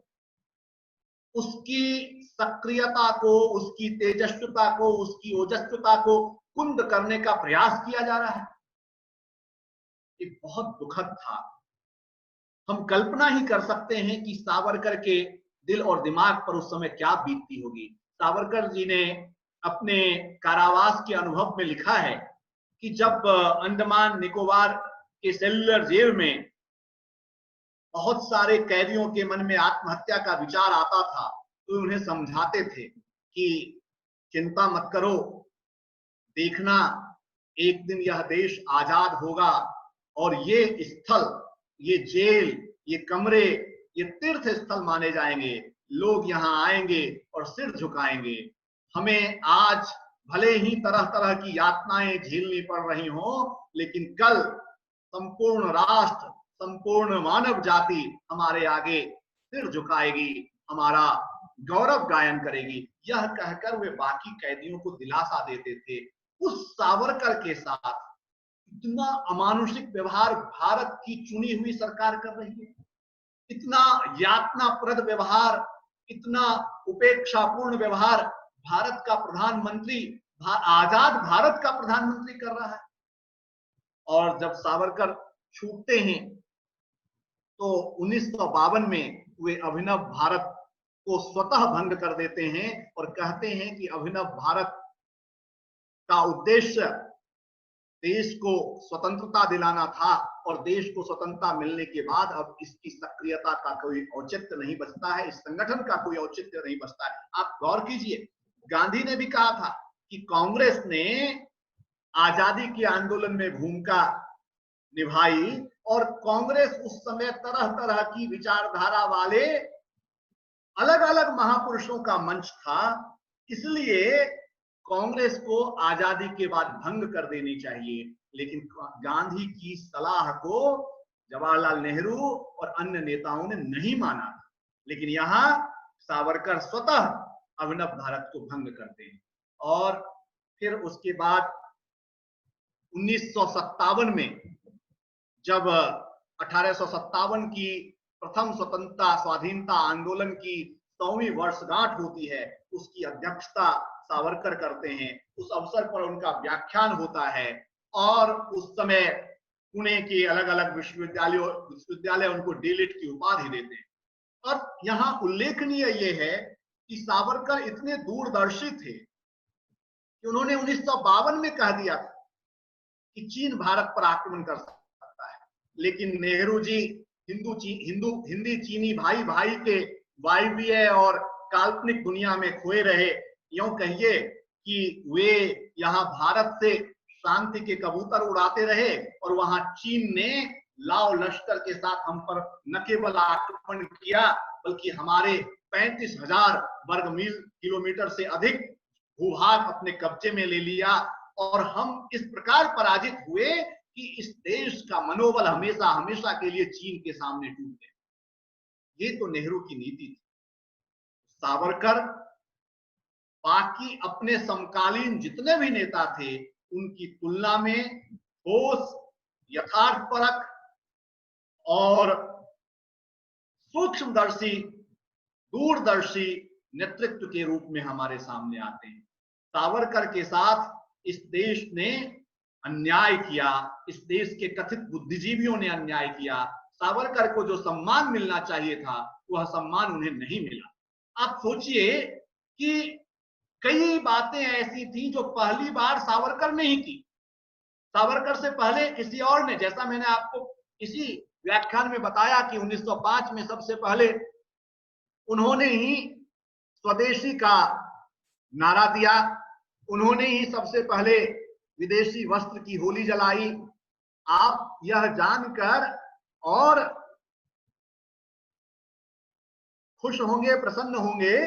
उसकी सक्रियता को, उसकी तेजस्विता को, उसकी ओजस्विता को कुंद करने का प्रयास किया जा रहा है। ये बहुत दुखद था। हम कल्पना ही कर सकते हैं कि सावरकर के दिल और दिमाग पर उस समय क्या बीतती होगी। सावरकर जी ने अपने कारावास के अनुभव में लिखा है कि जब अंडमान निकोबार के सेलुलर जेल में बहुत सारे कैदियों के मन में आत्महत्या का विचार आता था, तो उन्हें समझाते थे कि चिंता मत करो, देखना एक दिन यह देश आजाद होगा और ये स्थल, ये जेल, ये कमरे, ये तीर्थ स्थल माने जाएंगे। लोग यहाँ आएंगे और सिर झुकाएंगे। हमें आज भले ही तरह तरह की यातनाएं झेलनी पड़ रही हो, लेकिन कल संपूर्ण राष्ट्र, संपूर्ण मानव जाति हमारे आगे सिर झुकाएगी, हमारा गौरव गायन करेगी। यह कहकर वे बाकी कैदियों को दिलासा देते थे। उस सावरकर के साथ इतना अमानुषिक व्यवहार भारत की चुनी हुई सरकार कर रही है, इतना यातनाप्रद व्यवहार, इतना उपेक्षापूर्ण व्यवहार भारत का प्रधानमंत्री, आजाद भारत का प्रधानमंत्री कर रहा है। और जब सावरकर छूटते हैं तो 1952 में वे अभिनव भारत को स्वतः भंग कर देते हैं और कहते हैं कि अभिनव भारत का उद्देश्य देश को स्वतंत्रता दिलाना था, और देश को स्वतंत्रता मिलने के बाद अब इसकी सक्रियता का कोई औचित्य नहीं बचता है, इस संगठन का कोई औचित्य नहीं बचता है। आप गौर कीजिए, गांधी ने भी कहा था कि कांग्रेस ने आजादी के आंदोलन में भूमिका निभाई, और कांग्रेस उस समय तरह तरह की विचारधारा वाले अलग अलग महापुरुषों का मंच था, इसलिए कांग्रेस को आजादी के बाद भंग कर देनी चाहिए। लेकिन गांधी की सलाह को जवाहरलाल नेहरू और अन्य नेताओं ने नहीं माना, लेकिन यहां सावरकर स्वतः अभिनव भारत को भंग करते हैं। और फिर उसके बाद 1957 में जब 1857 की प्रथम स्वतंत्रता स्वाधीनता आंदोलन की 100वीं वर्षगांठ होती है, उसकी अध्यक्षता सावरकर करते हैं। उस अवसर पर उनका व्याख्यान होता है और उस समय पुणे के अलग अलग विश्वविद्यालय उनको डीलिट की उपाधि देते हैं। और यहाँ उल्लेखनीय यह है कि सावरकर इतने दूरदर्शी थे कि उन्होंने 1952 में कह दिया था कि चीन भारत पर आक्रमण कर सकता है, लेकिन नेहरू जी हिंदी चीनी भाई भाई के वायवीय और काल्पनिक दुनिया में खोए रहे। यूं कहिए कि वे यहाँ भारत से शांति के कबूतर उड़ाते रहे और वहां चीन ने लाओ लश्कर के साथ हम पर न केवल आक्रमण किया, बल्कि हमारे 35,000 वर्ग मील किलोमीटर से अधिक भूभाग अपने कब्जे में ले लिया, और हम इस प्रकार पराजित हुए कि इस देश का मनोबल हमेशा हमेशा के लिए चीन के सामने टूट गया। ये तो नेहरू की नीति थी। सावरकर बाकी अपने समकालीन जितने भी नेता थे उनकी तुलना में ठोस, यथार्थपरक और सूक्ष्मदर्शी, दूरदर्शी नेतृत्व के रूप में हमारे सामने आते हैं। सावरकर के साथ इस देश ने अन्याय किया, इस देश के कथित बुद्धिजीवियों ने अन्याय किया। सावरकर को जो सम्मान मिलना चाहिए था वह सम्मान उन्हें नहीं मिला। आप सोचिए कि कई बातें ऐसी थी जो पहली बार सावरकर ने ही की। सावरकर से पहले किसी और ने, जैसा मैंने आपको इसी व्याख्यान में बताया कि 1905 में सबसे पहले उन्होंने ही स्वदेशी का नारा दिया, उन्होंने ही सबसे पहले विदेशी वस्त्र की होली जलाई। आप यह जानकर और खुश होंगे, प्रसन्न होंगे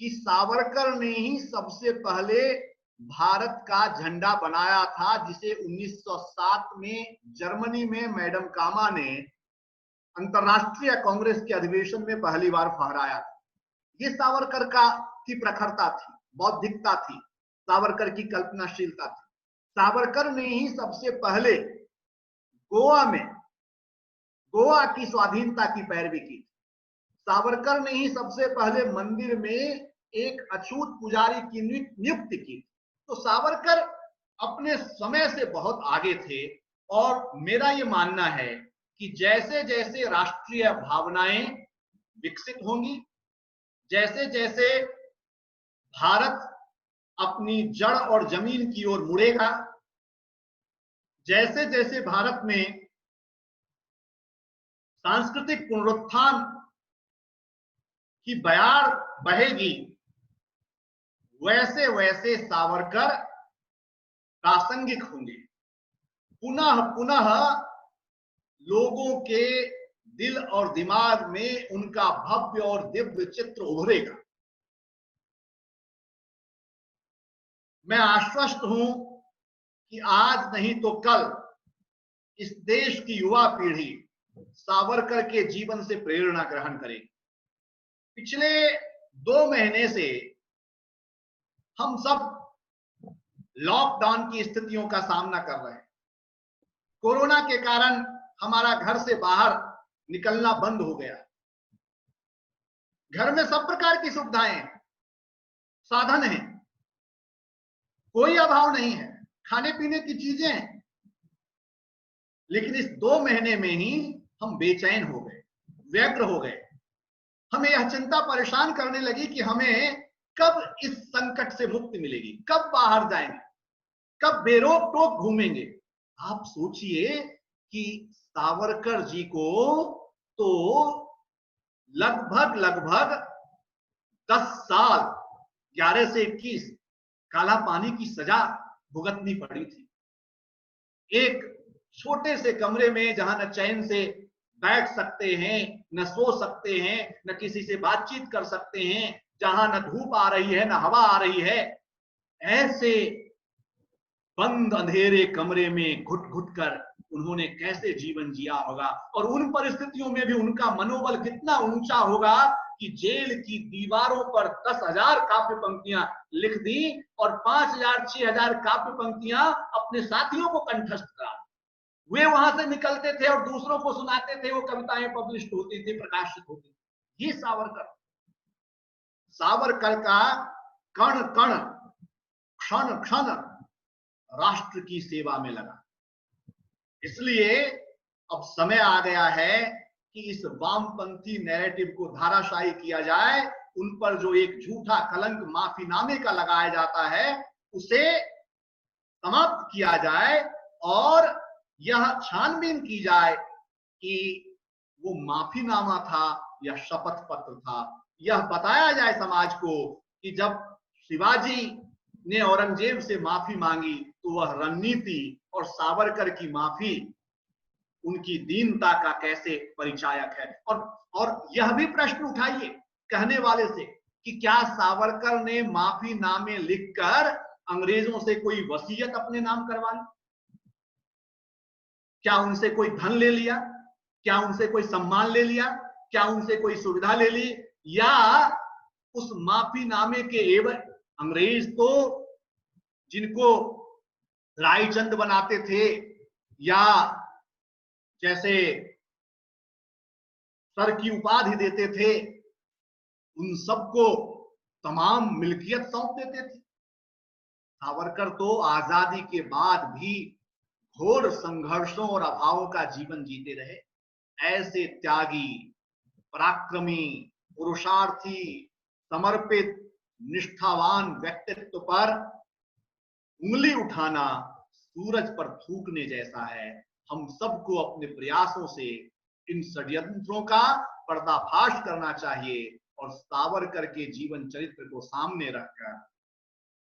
कि सावरकर ने ही सबसे पहले भारत का झंडा बनाया था, जिसे 1907 में जर्मनी में मैडम कामा ने अंतरराष्ट्रीय कांग्रेस के अधिवेशन में पहली बार फहराया। ये सावरकर की प्रखरता थी, बौद्धिकता थी, सावरकर की कल्पनाशीलता थी। सावरकर ने ही सबसे पहले गोवा में गोवा की स्वाधीनता की पैरवी की। सावरकर ने ही सबसे पहले मंदिर में एक अछूत पुजारी की नियुक्ति की। तो सावरकर अपने समय से बहुत आगे थे, और मेरा ये मानना है कि जैसे जैसे राष्ट्रीय भावनाएं विकसित होंगी, जैसे जैसे भारत अपनी जड़ और जमीन की ओर मुड़ेगा, जैसे जैसे भारत में सांस्कृतिक पुनरुत्थान की बयार बहेगी, वैसे वैसे सावरकर प्रासंगिक होंगे। पुनः पुनः लोगों के दिल और दिमाग में उनका भव्य और दिव्य चित्र उभरेगा। मैं आश्वस्त हूं कि आज नहीं तो कल इस देश की युवा पीढ़ी सावरकर के जीवन से प्रेरणा ग्रहण करेगी। पिछले 2 महीने से हम सब लॉकडाउन की स्थितियों का सामना कर रहे हैं। कोरोना के कारण हमारा घर से बाहर निकलना बंद हो गया। घर में सब प्रकार की सुविधाएं, साधन हैं, कोई अभाव नहीं है, खाने पीने की चीजें हैं, लेकिन इस 2 महीने में ही हम बेचैन हो गए, व्यग्र हो गए। हमें यह चिंता परेशान करने लगी कि हमें कब इस संकट से मुक्ति मिलेगी, कब बाहर जाएंगे, कब बेरोक टोक घूमेंगे। आप सोचिए कि सावरकर जी को तो लगभग 10 साल 11 से 21 काला पानी की सजा भुगतनी पड़ी थी। एक छोटे से कमरे में जहां न चैन से बैठ सकते हैं, न सो सकते हैं, न किसी से बातचीत कर सकते हैं, जहां न धूप आ रही है न हवा आ रही है, ऐसे बंद अंधेरे कमरे में घुट घुट कर उन्होंने कैसे जीवन जिया होगा। और उन परिस्थितियों में भी उनका मनोबल कितना ऊंचा होगा कि जेल की दीवारों पर 10,000 काव्य पंक्तियां लिख दी और 5,000 6,000 काव्य पंक्तियां अपने साथियों को कंठस्थ करा। वे वहां से निकलते थे और दूसरों को सुनाते थे, वो कविताएं पब्लिश होती थी, प्रकाशित होती थी। ये सावरकर का कण कण क्षण क्षण राष्ट्र की सेवा में लगा। इसलिए अब समय आ गया है कि इस वामपंथी नैरेटिव को धाराशायी किया जाए। उन पर जो एक झूठा कलंक माफीनामे का लगाया जाता है उसे समाप्त किया जाए और यह छानबीन की जाए कि वो माफीनामा था या शपथ पत्र था। यह बताया जाए समाज को कि जब शिवाजी ने औरंगजेब से माफी मांगी तो वह रणनीति और सावरकर की माफी उनकी दीनता का कैसे परिचायक है। और यह भी प्रश्न उठाइए कहने वाले से कि क्या सावरकर ने माफीनामे लिखकर अंग्रेजों से कोई वसीयत अपने नाम करवा ली? क्या उनसे कोई धन ले लिया? क्या उनसे कोई सम्मान ले लिया? क्या उनसे कोई सुविधा ले ली? या उस माफीनामे के एवं अंग्रेज तो जिनको रायचंद बनाते थे या जैसे सर की उपाधि देते थे, उन सबको तमाम मिल्कियत सौंप देते थे। सावरकर तो आजादी के बाद भी घोर संघर्षों और अभावों का जीवन जीते रहे। ऐसे त्यागी, पराक्रमी, पुरुषार्थी, समर्पित, निष्ठावान व्यक्तित्व पर उंगली उठाना सूरज पर थूकने जैसा है। हम सबको अपने प्रयासों से इन षड्यंत्रों का पर्दाफाश करना चाहिए और सावरकर के जीवन चरित्र को सामने रखकर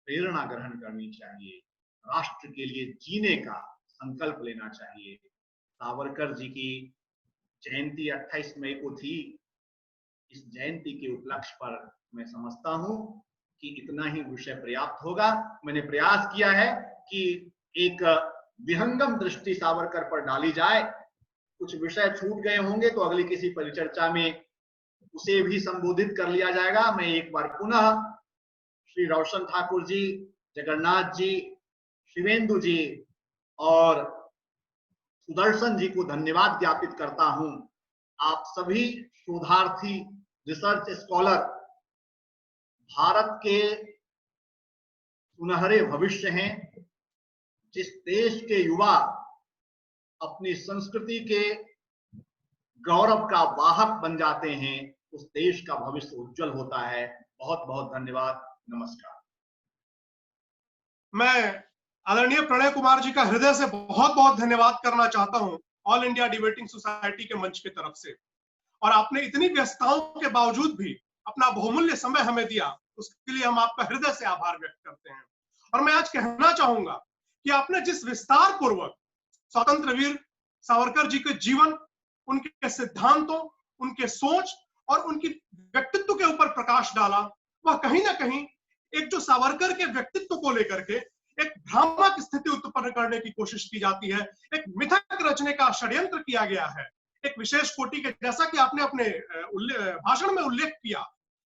प्रेरणा ग्रहण करनी चाहिए। राष्ट्र के लिए जीने का संकल्प लेना चाहिए। सावरकर जी की जयंती 28 मई को थी। इस जयंती के उपलक्ष्य पर मैं समझता हूं कि इतना ही विषय पर्याप्त होगा। मैंने प्रयास किया है कि एक विहंगम दृष्टि सावरकर पर डाली जाए। कुछ विषय छूट गए होंगे तो अगली किसी परिचर्चा में उसे भी संबोधित कर लिया जाएगा। मैं एक बार पुनः श्री रोशन ठाकुर जी, जगन्नाथ जी, शिवेंदु जी और सुदर्शन जी को धन्यवाद ज्ञापित करता हूं। आप सभी शोधार्थी, रिसर्च स्कॉलर भारत के सुनहरे भविष्य हैं। जिस देश के युवा अपनी संस्कृति के गौरव का वाहक बन जाते हैं उस देश का भविष्य उज्जवल होता है। बहुत बहुत धन्यवाद। नमस्कार। मैं आदरणीय प्रणय कुमार जी का हृदय से बहुत बहुत धन्यवाद करना चाहता हूं ऑल इंडिया डिबेटिंग सोसाइटी के मंच की तरफ से। और आपने इतनी व्यस्तताओं के बावजूद भी अपना बहुमूल्य समय हमें दिया, उसके लिए हम आपका हृदय से आभार व्यक्त करते हैं। और मैं आज कहना चाहूंगा कि आपने जिस विस्तार पूर्वक स्वतंत्र वीर सावरकर जी के जीवन, उनके सिद्धांतों, उनके सोच और उनकी व्यक्तित्व के ऊपर प्रकाश डाला, वह कहीं ना कहीं एक जो सावरकर के व्यक्तित्व को लेकर के एक भ्रामक स्थिति उत्पन्न करने की कोशिश की जाती है, एक मिथक रचने का षड्यंत्र किया गया है। एक विशेष कोटि के, जैसा कि आपने अपने भाषण में उल्लेख किया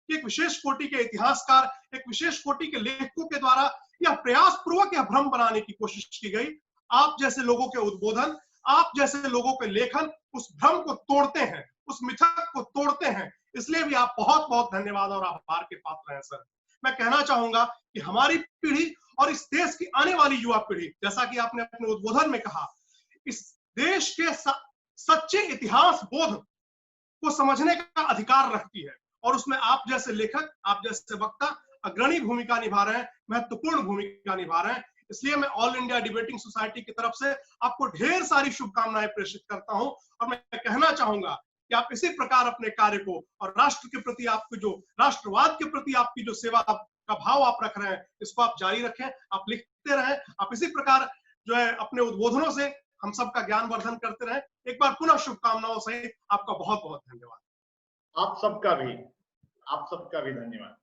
कि एक विशेष कोटि के इतिहासकार, एक विशेष कोटि के लेखकों के द्वारा यह प्रयास पूर्वक यह भ्रम बनाने की कोशिश की गई। आप जैसे लोगों के उद्बोधन, आप जैसे लोगों के लेखन उस भ्रम को तोड़ते हैं, उस मिथक को तोड़ते हैं, इसलिए भी आप बहुत बहुत धन्यवाद और आभार के पात्र हैं सर। मैं कहना चाहूंगा कि हमारी पीढ़ी और इस देश की आने वाली युवा पीढ़ी, जैसा कि आपने अपने उद्बोधन में कहा, इस देश के सच्चे इतिहास बोध को समझने का अधिकार रखती है, और उसमें आप जैसे लेखक, आप जैसे वक्ता अग्रणी भूमिका निभा रहे हैं, महत्वपूर्ण भूमिका निभा रहे हैं। इसलिए मैं ऑल इंडिया डिबेटिंग सोसाइटी की तरफ से आपको ढेर सारी शुभकामनाएं प्रेषित करता हूं, और मैं कहना चाहूंगा कि आप इसी प्रकार अपने कार्य को और राष्ट्र के प्रति आपको जो राष्ट्रवाद के प्रति आपकी जो सेवा का भाव आप रख रहे हैं, इसको आप जारी रखें, आप लिखते रहें, आप इसी प्रकार जो है अपने उद्बोधनों से हम सबका ज्ञान वर्धन करते रहें। एक बार पुनः शुभकामनाओं सहित आपका बहुत बहुत धन्यवाद। आप सबका भी धन्यवाद।